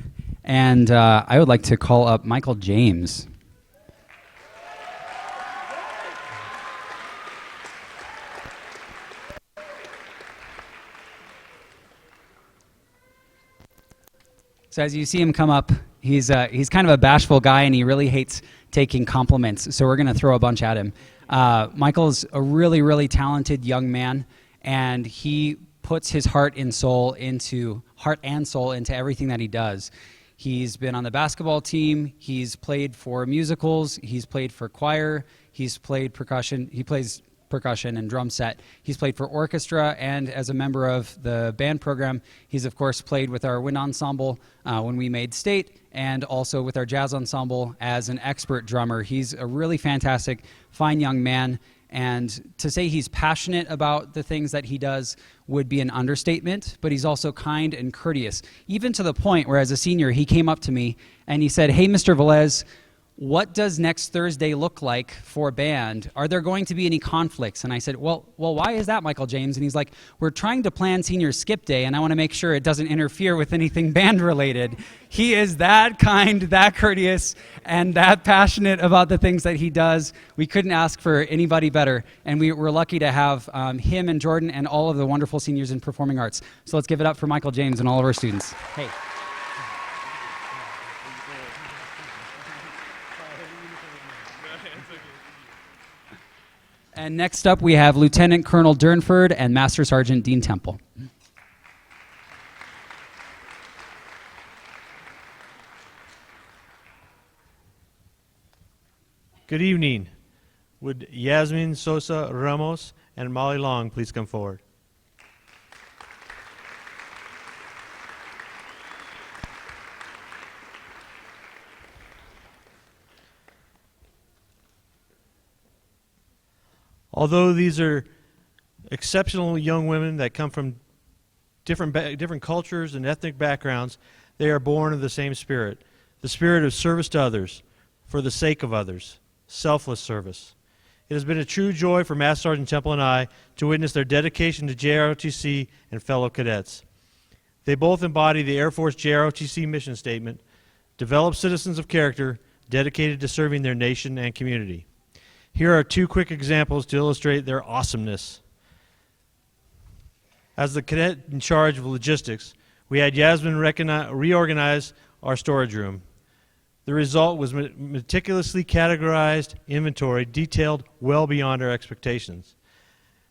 And I would like to call up Michael James. So as you see him come up, he's kind of a bashful guy, and he really hates taking compliments. So we're going to throw a bunch at him. Michael's a really, really talented young man, and he puts his heart and soul into everything that he does. He's been on the basketball team. He's played for musicals. He's played for choir. He's played percussion. He plays percussion and drum set. He's played for orchestra, and as a member of the band program, he's of course played with our wind ensemble when we made state, and also with our jazz ensemble as an expert drummer. He's a really fantastic, fine young man, and to say he's passionate about the things that he does would be an understatement, but he's also kind and courteous, even to the point where as a senior he came up to me and he said, "Hey, Mr. Velez, what does next Thursday look like for band? Are there going to be any conflicts?" And I said, well, why is that, Michael James? And he's like, "We're trying to plan senior skip day, and I want to make sure it doesn't interfere with anything band related." He is that kind, that courteous, and that passionate about the things that he does. We couldn't ask for anybody better, and we're lucky to have him and Jordan and all of the wonderful seniors in performing arts. So let's give it up for Michael James and all of our students. Hey. And next up, we have Lieutenant Colonel Durnford and Master Sergeant Dean Temple. Good evening. Would Yasmin Sosa Ramos and Molly Long please come forward? Although these are exceptional young women that come from different cultures and ethnic backgrounds, they are born of the same spirit, the spirit of service to others, for the sake of others, selfless service. It has been a true joy for Master Sergeant Temple and I to witness their dedication to JROTC and fellow cadets. They both embody the Air Force JROTC mission statement, develop citizens of character dedicated to serving their nation and community. Here are two quick examples to illustrate their awesomeness. As the cadet in charge of logistics, we had Yasmin reorganize our storage room. The result was meticulously categorized inventory detailed well beyond our expectations.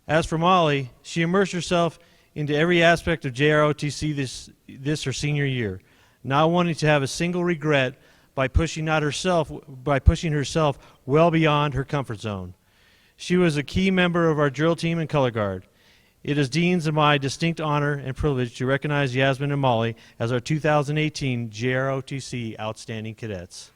As for Molly, she immersed herself into every aspect of JROTC this her senior year, not wanting to have a single regret by pushing herself well beyond her comfort zone. She was a key member of our drill team and color guard. It is Dean's and my distinct honor and privilege to recognize Yasmin and Molly as our 2018 JROTC Outstanding Cadets.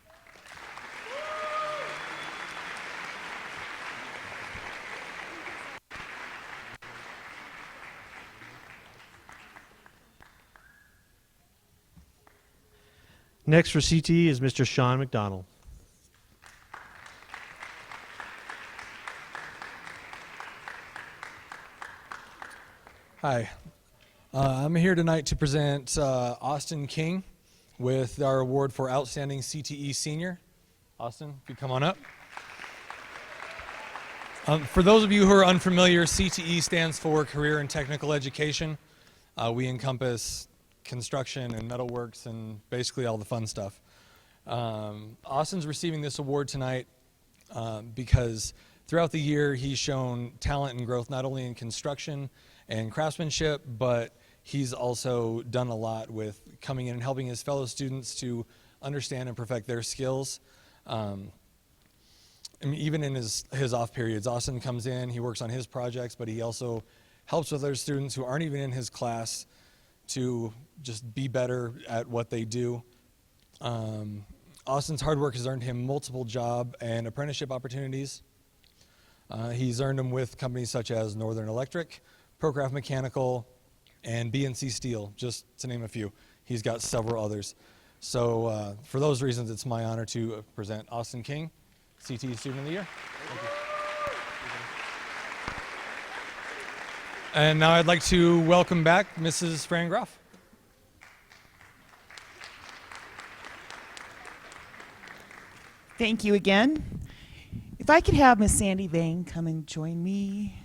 Next for CTE is Mr. Sean McDonald. Hi, I'm here tonight to present Austin King with our award for Outstanding CTE Senior. Austin, if you come on up. For those of you who are unfamiliar, CTE stands for Career and Technical Education. We encompass construction and metalworks and basically all the fun stuff. Austin's receiving this award tonight because throughout the year he's shown talent and growth not only in construction and craftsmanship, but he's also done a lot with coming in and helping his fellow students to understand and perfect their skills. I mean, even in his off periods, Austin comes in, he works on his projects, but he also helps with other students who aren't even in his class to just be better at what they do. Austin's hard work has earned him multiple job and apprenticeship opportunities. He's earned them with companies such as Northern Electric, Procraft Mechanical, and BNC Steel, just to name a few. He's got several others. So for those reasons, it's my honor to present Austin King, CTE Student of the Year. Thank you. And now I'd like to welcome back Mrs. Fran Groff. Thank you again. If I could have Miss Sandy Vane come and join me.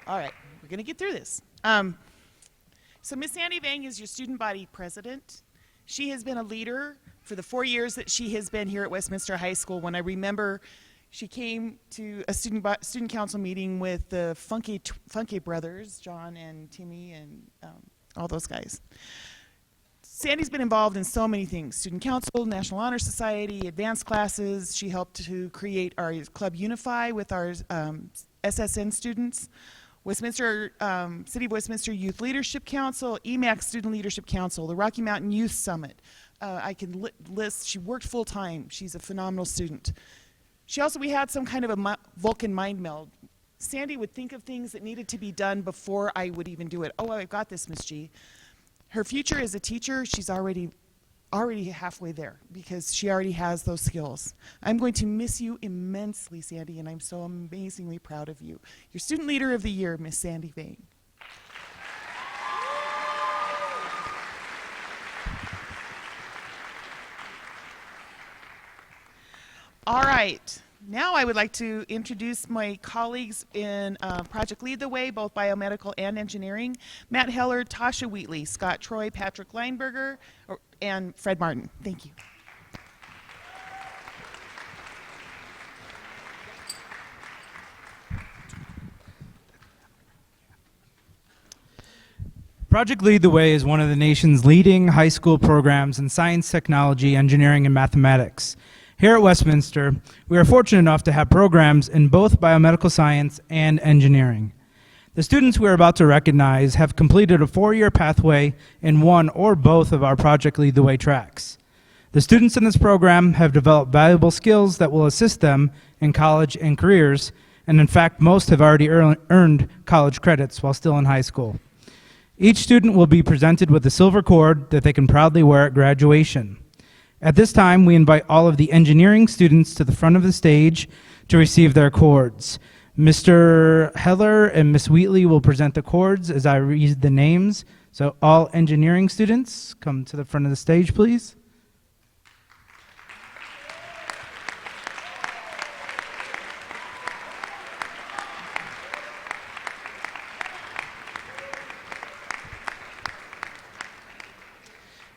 All right, we're going to get through this. So Miss Sandy Vang is your student body president. She has been a leader for the 4 years that she has been here at Westminster High School. When I remember She came to a student council meeting with the Funky brothers, John and Timmy and all those guys. Sandy's been involved in so many things: student council, National Honor Society, advanced classes. She helped to create our Club Unify with our SSN students, City of Westminster Youth Leadership Council, EMAC Student Leadership Council, the Rocky Mountain Youth Summit. I can list, she worked full time. She's a phenomenal student. We had some kind of a Vulcan mind meld. Sandy would think of things that needed to be done before I would even do it. Oh, I've got this, Miss G. Her future as a teacher, she's already halfway there because she already has those skills. I'm going to miss you immensely, Sandy, and I'm so amazingly proud of you. Your Student Leader of the Year, Miss Sandy Vane. All right. Now I would like to introduce my colleagues in Project Lead the Way, both biomedical and engineering. Matt Heller, Tasha Wheatley, Scott Troy, Patrick Leinberger, and Fred Martin. Thank you. Project Lead the Way is one of the nation's leading high school programs in science, technology, engineering, and mathematics. Here at Westminster, we are fortunate enough to have programs in both biomedical science and engineering. The students we are about to recognize have completed a 4-year pathway in one or both of our Project Lead the Way tracks. The students in this program have developed valuable skills that will assist them in college and careers, and in fact, most have already earned college credits while still in high school. Each student will be presented with a silver cord that they can proudly wear at graduation. At this time, we invite all of the engineering students to the front of the stage to receive their cords. Mr. Heller and Ms. Wheatley will present the cords as I read the names. So all engineering students, come to the front of the stage, please.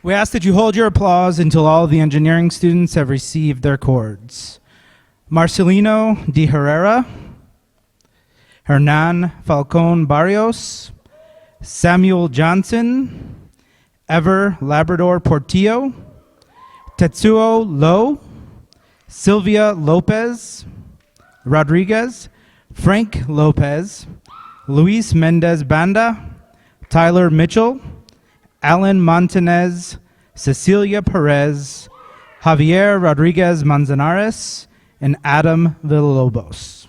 We ask that you hold your applause until all of the engineering students have received their cords. Marcelino de Herrera, Hernan Falcon Barrios, Samuel Johnson, Ever Labrador Portillo, Tetsuo Lowe, Sylvia Lopez Rodriguez, Frank Lopez, Luis Mendez Banda, Tyler Mitchell, Alan Montanez, Cecilia Perez, Javier Rodriguez Manzanares, and Adam Villalobos.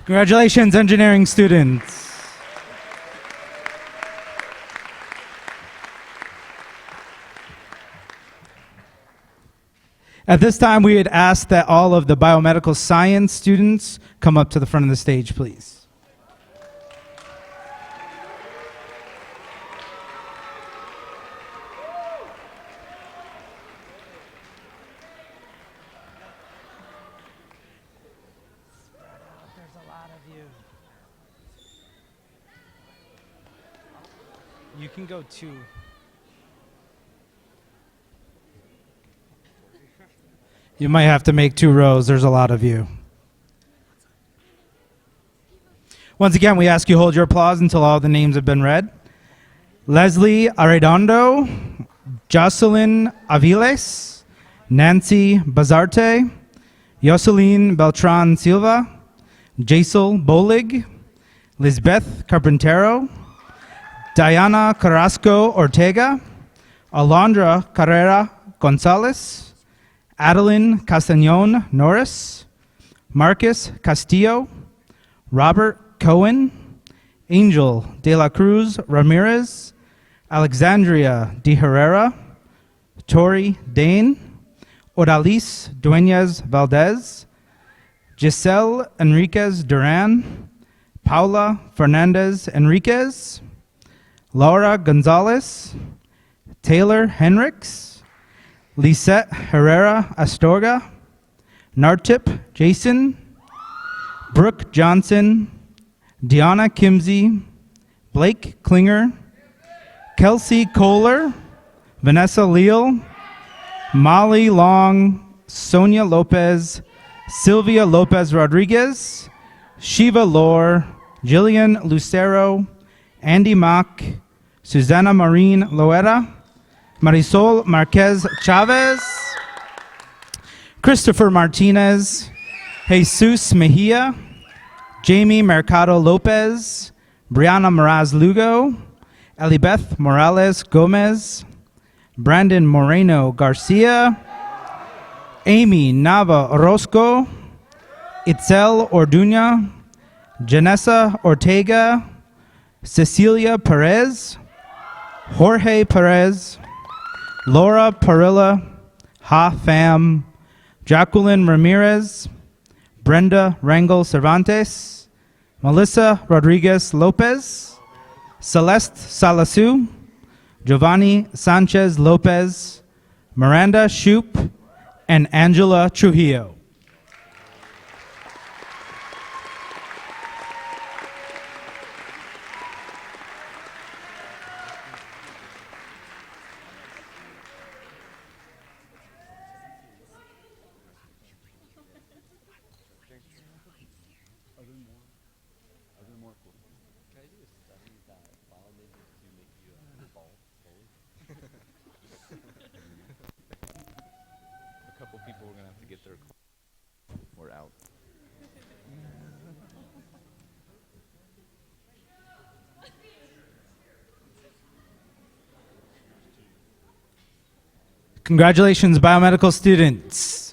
Congratulations, engineering students. At this time, we had asked that all of the biomedical science students come up to the front of the stage, please. You can go too. You might have to make 2 rows. There's a lot of you. Once again, we ask you hold your applause until all the names have been read. Leslie Arredondo, Jocelyn Aviles, Nancy Bazarte, Jocelyn Beltran Silva, Jaisal Bolig, Lisbeth Carpintero, Diana Carrasco Ortega, Alondra Carrera Gonzalez, Adeline Castañon Norris, Marcus Castillo, Robert Cohen, Angel de la Cruz Ramirez, Alexandria de Herrera, Tori Dane, Odalis Dueñas Valdez, Giselle Enriquez Duran, Paula Fernandez Enriquez, Laura Gonzalez, Taylor Henricks, Lisette Herrera Astorga, Nartip Jason, Brooke Johnson, Deanna Kimsey, Blake Klinger, Kelsey Kohler, Vanessa Leal, Molly Long, Sonia Lopez, Sylvia Lopez Rodriguez, Shiva Lore, Jillian Lucero, Andy Mock, Susana Marine Loera, Marisol Marquez Chavez, Christopher Martinez, Jesus Mejia, Jamie Mercado Lopez, Brianna Moraz Lugo, Elibeth Morales Gomez, Brandon Moreno Garcia, Amy Nava Orozco, Itzel Orduña, Janessa Ortega, Cecilia Perez, Jorge Perez, Laura Parilla, Ha Pham, Jacqueline Ramirez, Brenda Rangel Cervantes, Melissa Rodriguez Lopez, Celeste Salasu, Giovanni Sanchez Lopez, Miranda Shoup, and Angela Trujillo. A couple people are going to have to get their or out. Congratulations, biomedical students.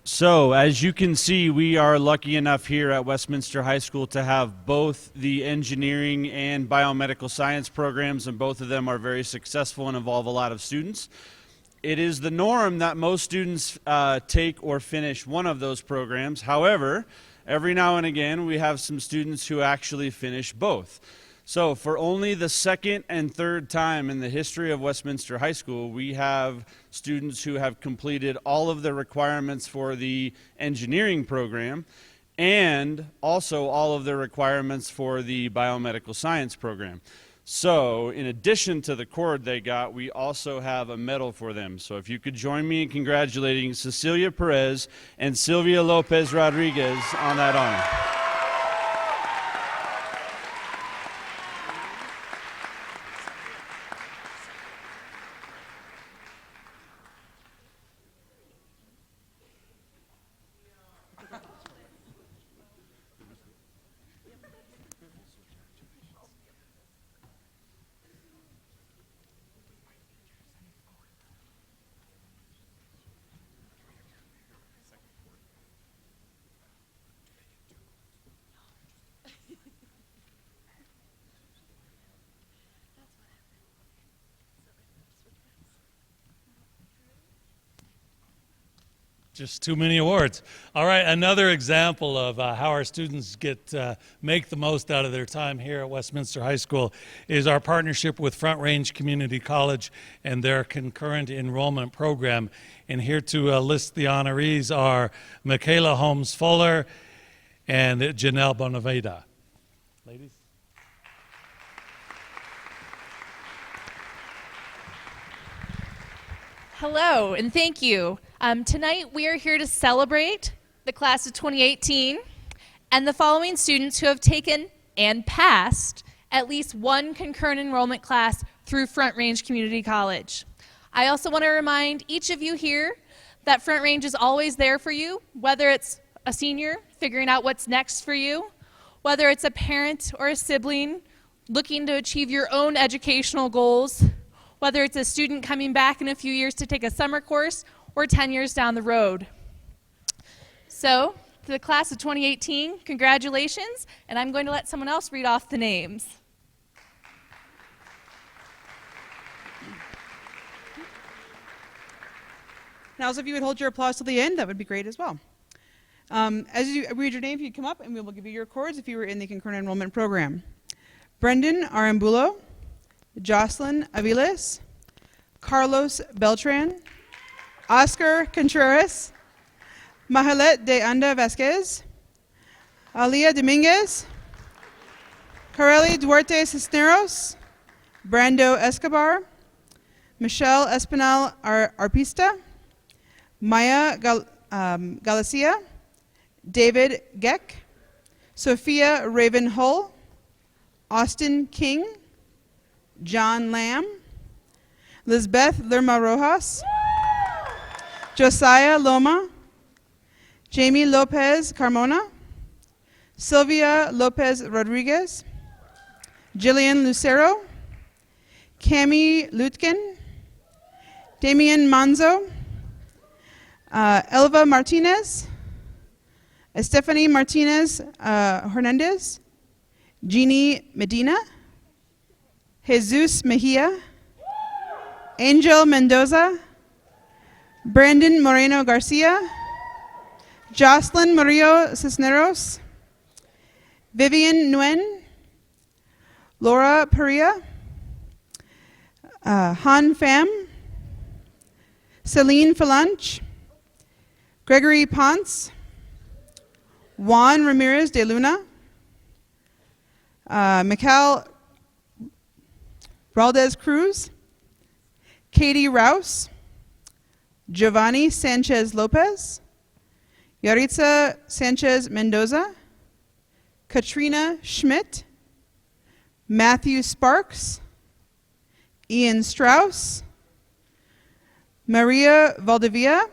So, as you can see, we are lucky enough here at Westminster High School to have both the engineering and biomedical science programs, and both of them are very successful and involve a lot of students. It is the norm that most students take or finish one of those programs. However, every now and again, we have some students who actually finish both. So for only the second and third time in the history of Westminster High School, we have students who have completed all of the requirements for the engineering program and also all of the requirements for the biomedical science program. So in addition to the cord they got, we also have a medal for them. So if you could join me in congratulating Cecilia Perez and Sylvia Lopez Rodriguez on that honor. Just too many awards. All right, another example of how our students make the most out of their time here at Westminster High School is our partnership with Front Range Community College and their concurrent enrollment program. And here to list the honorees are Michaela Holmes Fuller and Janelle Bonaveda. Ladies. Hello, and thank you. Tonight we are here to celebrate the class of 2018 and the following students who have taken and passed at least one concurrent enrollment class through Front Range Community College. I also want to remind each of you here that Front Range is always there for you, whether it's a senior figuring out what's next for you, whether it's a parent or a sibling looking to achieve your own educational goals, whether it's a student coming back in a few years to take a summer course or 10 years down the road. So, to the class of 2018, congratulations, and I'm going to let someone else read off the names. Now, if you would hold your applause till the end, that would be great as well. As you read your name, if you come up, and we will give you your accords if you were in the concurrent enrollment program. Brendan Arambulo, Jocelyn Aviles, Carlos Beltran, Oscar Contreras, Mahalet de Anda Vasquez, Alia Dominguez, Carely Duarte Cisneros, Brando Escobar, Michelle Espinal Arpista, Maya Galicia, David Geck, Sophia Raven Hull, Austin King, John Lamb, Lisbeth Lerma Rojas, Josiah Loma, Jamie Lopez Carmona, Sylvia Lopez Rodriguez, Jillian Lucero, Cami Lutkin, Damian Manzo, Elva Martinez, Stephanie Martinez Hernandez, Jeannie Medina, Jesus Mejia, Angel Mendoza, Brandon Moreno Garcia, Jocelyn Murillo Cisneros, Vivian Nguyen, Laura Perea, Han Pham, Celine Falanch, Gregory Ponce, Juan Ramirez de Luna, Mikhail Valdez Cruz, Katie Rouse, Giovanni Sanchez Lopez, Yaritza Sanchez Mendoza, Katrina Schmidt, Matthew Sparks, Ian Strauss, Maria Valdivia,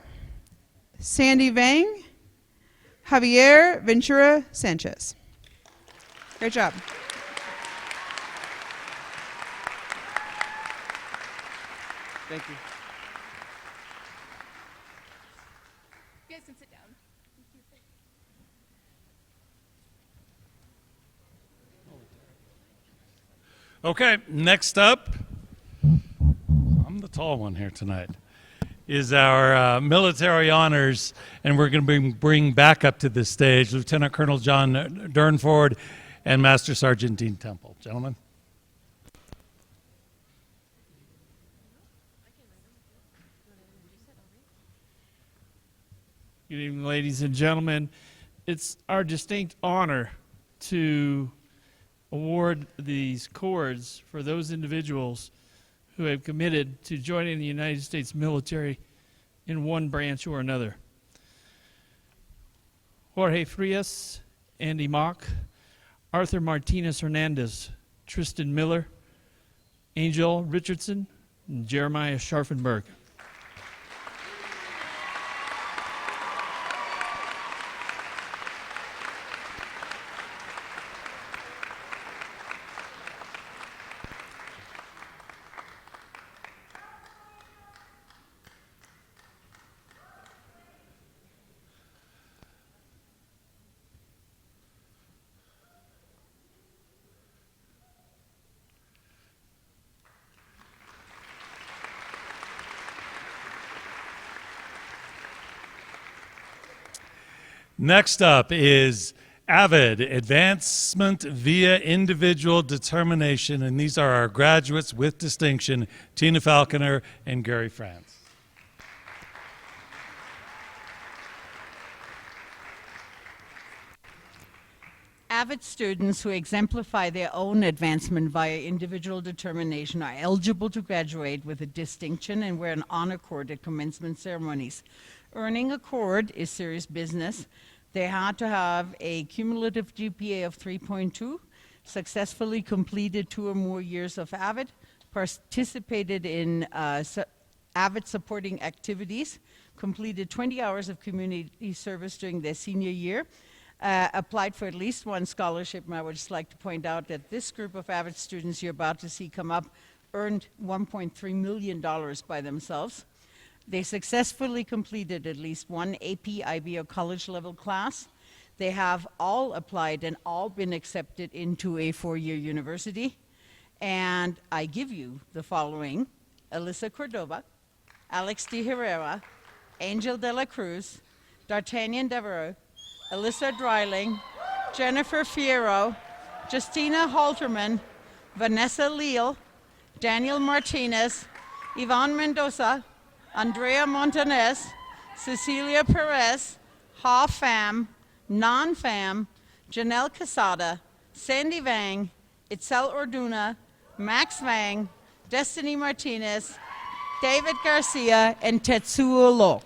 Sandy Vang, Javier Ventura Sanchez. Great job. Thank you. You guys can sit down. Okay, next up, I'm the tall one here tonight, is our military honors, and we're going to bring back up to the stage Lieutenant Colonel John Durnford and Master Sergeant Dean Temple. Gentlemen. Good evening, ladies and gentlemen. It's our distinct honor to award these cords for those individuals who have committed to joining the United States military in one branch or another. Jorge Frias, Andy Mock, Arthur Martinez Hernandez, Tristan Miller, Angel Richardson, and Jeremiah Scharfenberg. Next up is AVID, Advancement Via Individual Determination, and these are our graduates with distinction, Tina Falconer and Gary France. Avid students who exemplify their own advancement via individual determination are eligible to graduate with a distinction and wear an honor cord at commencement ceremonies. Earning a cord is serious business. They had to have a cumulative GPA of 3.2, successfully completed 2 or more years of AVID, participated in AVID supporting activities, completed 20 hours of community service during their senior year, applied for at least one scholarship, and I would just like to point out that this group of AVID students you're about to see come up earned $1.3 million by themselves. They successfully completed at least one AP, IB, or college level class. They have all applied and all been accepted into a 4-year university. And I give you the following: Alyssa Cordova, Alex De Herrera, Angel De La Cruz, D'Artagnan Devereaux, Alyssa Dreiling, Jennifer Fierro, Justina Halterman, Vanessa Leal, Daniel Martinez, Yvonne Mendoza, Andrea Montanez, Cecilia Perez, Ha Pham, Non Pham, Janelle Casada, Sandy Vang, Itzel Orduna, Max Vang, Destiny Martinez, David Garcia, and Tetsuo Lo.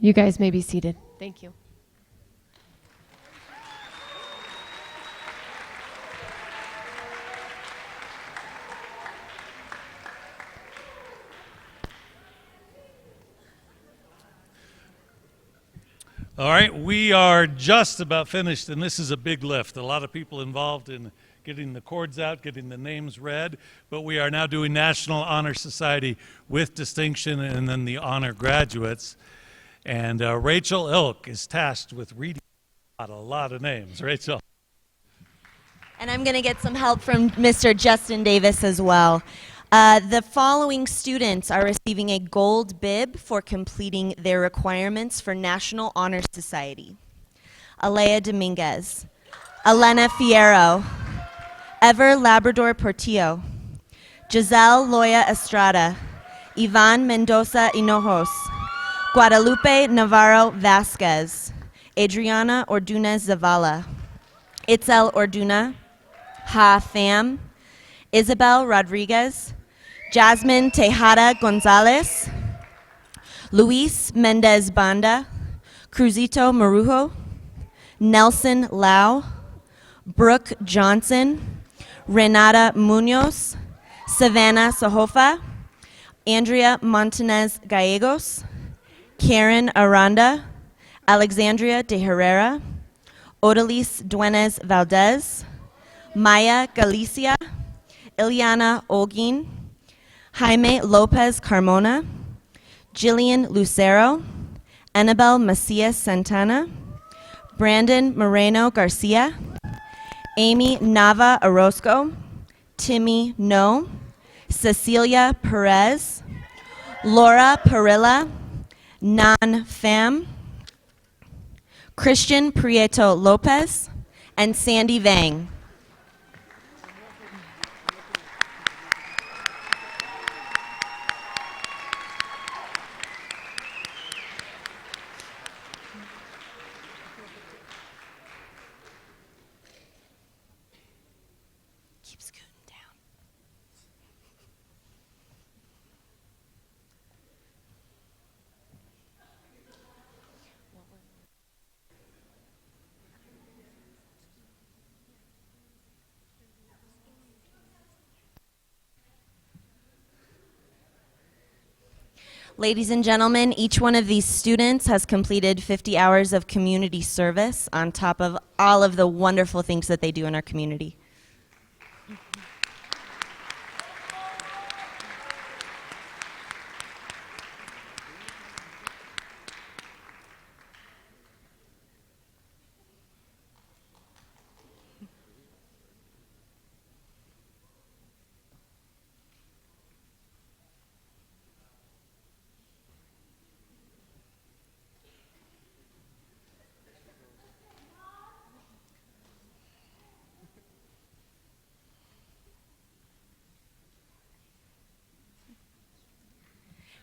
You guys may be seated. Thank you. All right, we are just about finished, and this is a big lift. A lot of people involved in getting the cords out, getting the names read, but we are now doing National Honor Society with distinction and then the honor graduates. And Rachel Ilk is tasked with reading a lot of names. Rachel. And I'm going to get some help from Mr. Justin Davis as well. The following students are receiving a gold bib for completing their requirements for National Honor Society. Alea Dominguez, Elena Fierro, Ever Labrador Portillo, Giselle Loya Estrada, Ivan Mendoza Hinojos, Guadalupe Navarro Vasquez, Adriana Orduna Zavala, Itzel Orduna, Ha Pham, Isabel Rodriguez, Jasmine Tejada Gonzalez, Luis Mendez Banda, Cruzito Marujo, Nelson Lau, Brooke Johnson, Renata Munoz, Savannah Sohofa, Andrea Montanez Gallegos, Karen Aranda, Alexandria de Herrera, Odalise Duenes Valdez, Maya Galicia, Ileana Olguin, Jaime Lopez Carmona, Jillian Lucero, Annabelle Macias Santana, Brandon Moreno Garcia, Amy Nava Orozco, Timmy No, Cecilia Perez, Laura Perilla, Non Pham, Christian Prieto Lopez, and Sandy Vang. Ladies and gentlemen, each one of these students has completed 50 hours of community service on top of all of the wonderful things that they do in our community.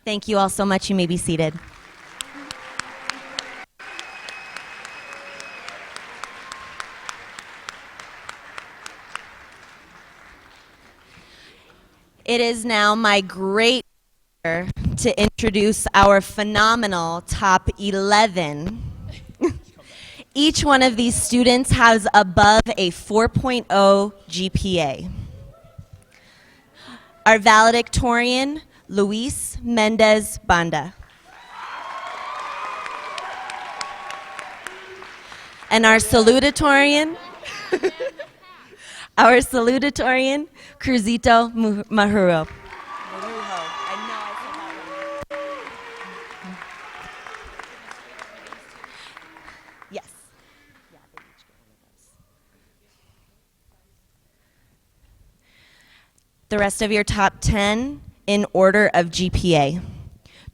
Thank you all so much. You may be seated. It is now my great pleasure to introduce our phenomenal top 11. Each one of these students has above a 4.0 GPA. Our valedictorian, Luis Mendez Banda. And our salutatorian, Cruzito Mahuro. Yes. The rest of your top 10 in order of GPA.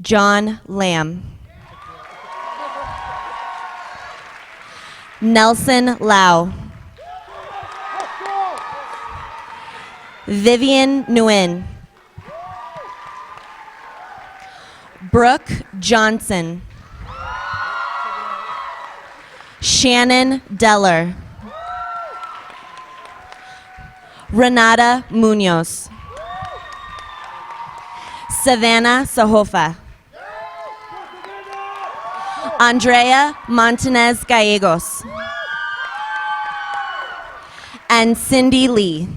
John Lamb. Nelson Lau. Vivian Nguyen. Brooke Johnson. Shannon Deller. Renata Munoz. Savannah Sahofa. Andrea Montanez Gallegos. And Cindy Lee.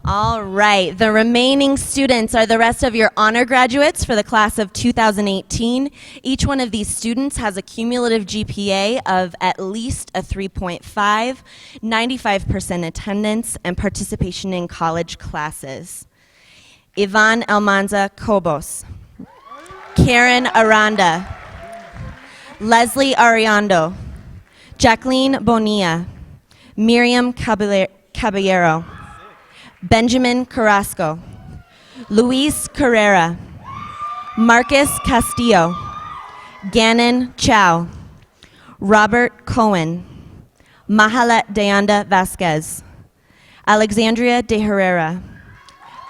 All right, the remaining students are the rest of your honor graduates for the class of 2018. Each one of these students has a cumulative GPA of at least a 3.5, 95% attendance, and participation in college classes. Ivan Almanza Cobos, Karen Aranda, Leslie Ariando, Jacqueline Bonilla, Miriam Caballero, Benjamin Carrasco, Luis Carrera, Marcus Castillo, Gannon Chow, Robert Cohen, Mahalet Deanda Vasquez, Alexandria de Herrera,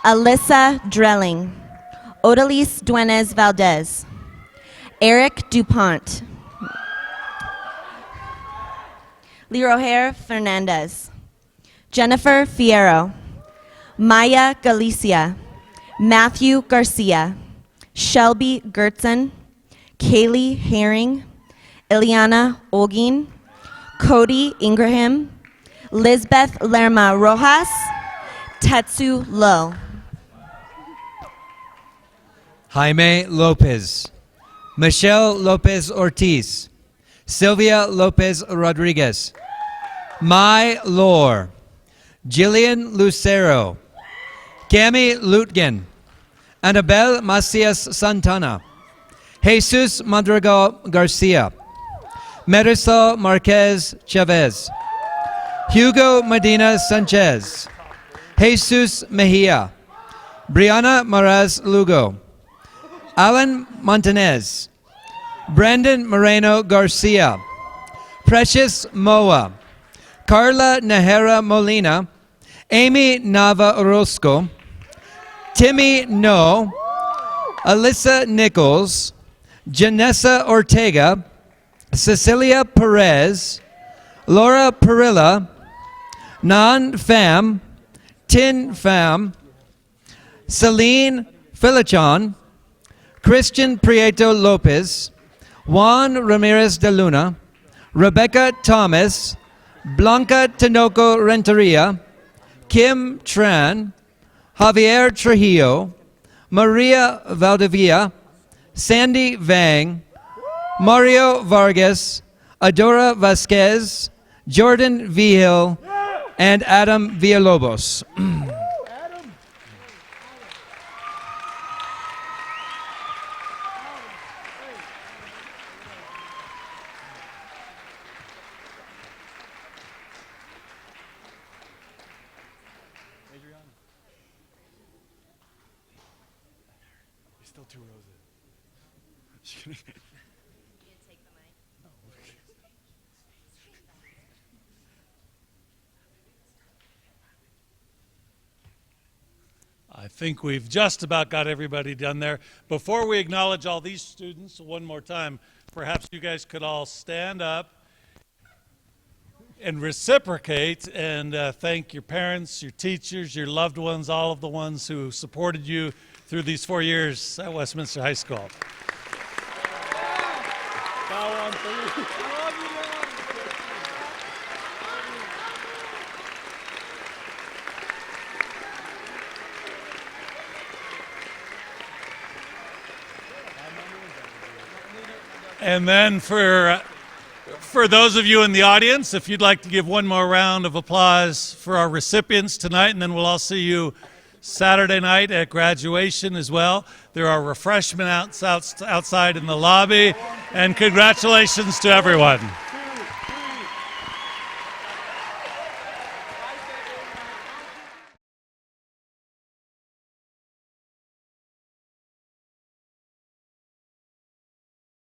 Alyssa Drelling, Odalise Duenes Valdez, Eric DuPont, Leroher Fernandez, Jennifer Fierro, Maya Galicia, Matthew Garcia, Shelby Gertzen, Kaylee Herring, Ileana Olgin, Cody Ingraham, Lisbeth Lerma Rojas, Tetsu Lowe. Jaime Lopez, Michelle Lopez Ortiz, Sylvia Lopez Rodriguez, Mai Lore, Jillian Lucero, Cami Lutgen, Annabelle Macias Santana, Jesus Madrigal Garcia, Marisol Marquez Chavez, Hugo Medina Sanchez, Jesus Mejia, Brianna Maraz Lugo, Alan Montanez, Brandon Moreno Garcia, Precious Moa, Carla Nahera Molina, Amy Nava Orozco, Timmy No, Alyssa Nichols, Janessa Ortega, Cecilia Perez, Laura Perilla, Nan Pham, Tin Pham, Celine Filichon, Christian Prieto Lopez, Juan Ramirez de Luna, Rebecca Thomas, Blanca Tinoco Renteria, Kim Tran, Javier Trujillo, Maria Valdivia, Sandy Vang, Mario Vargas, Adora Vasquez, Jordan Vigil, and Adam Villalobos. I think we've just about got everybody done there. Before we acknowledge all these students one more time, perhaps you guys could all stand up and reciprocate and thank your parents, your teachers, your loved ones, all of the ones who supported you through these 4 years at Westminster High School. And then for those of you in the audience, if you'd like to give one more round of applause for our recipients tonight, and then we'll all see you Saturday night at graduation as well. There are refreshments outside in the lobby, and congratulations to everyone.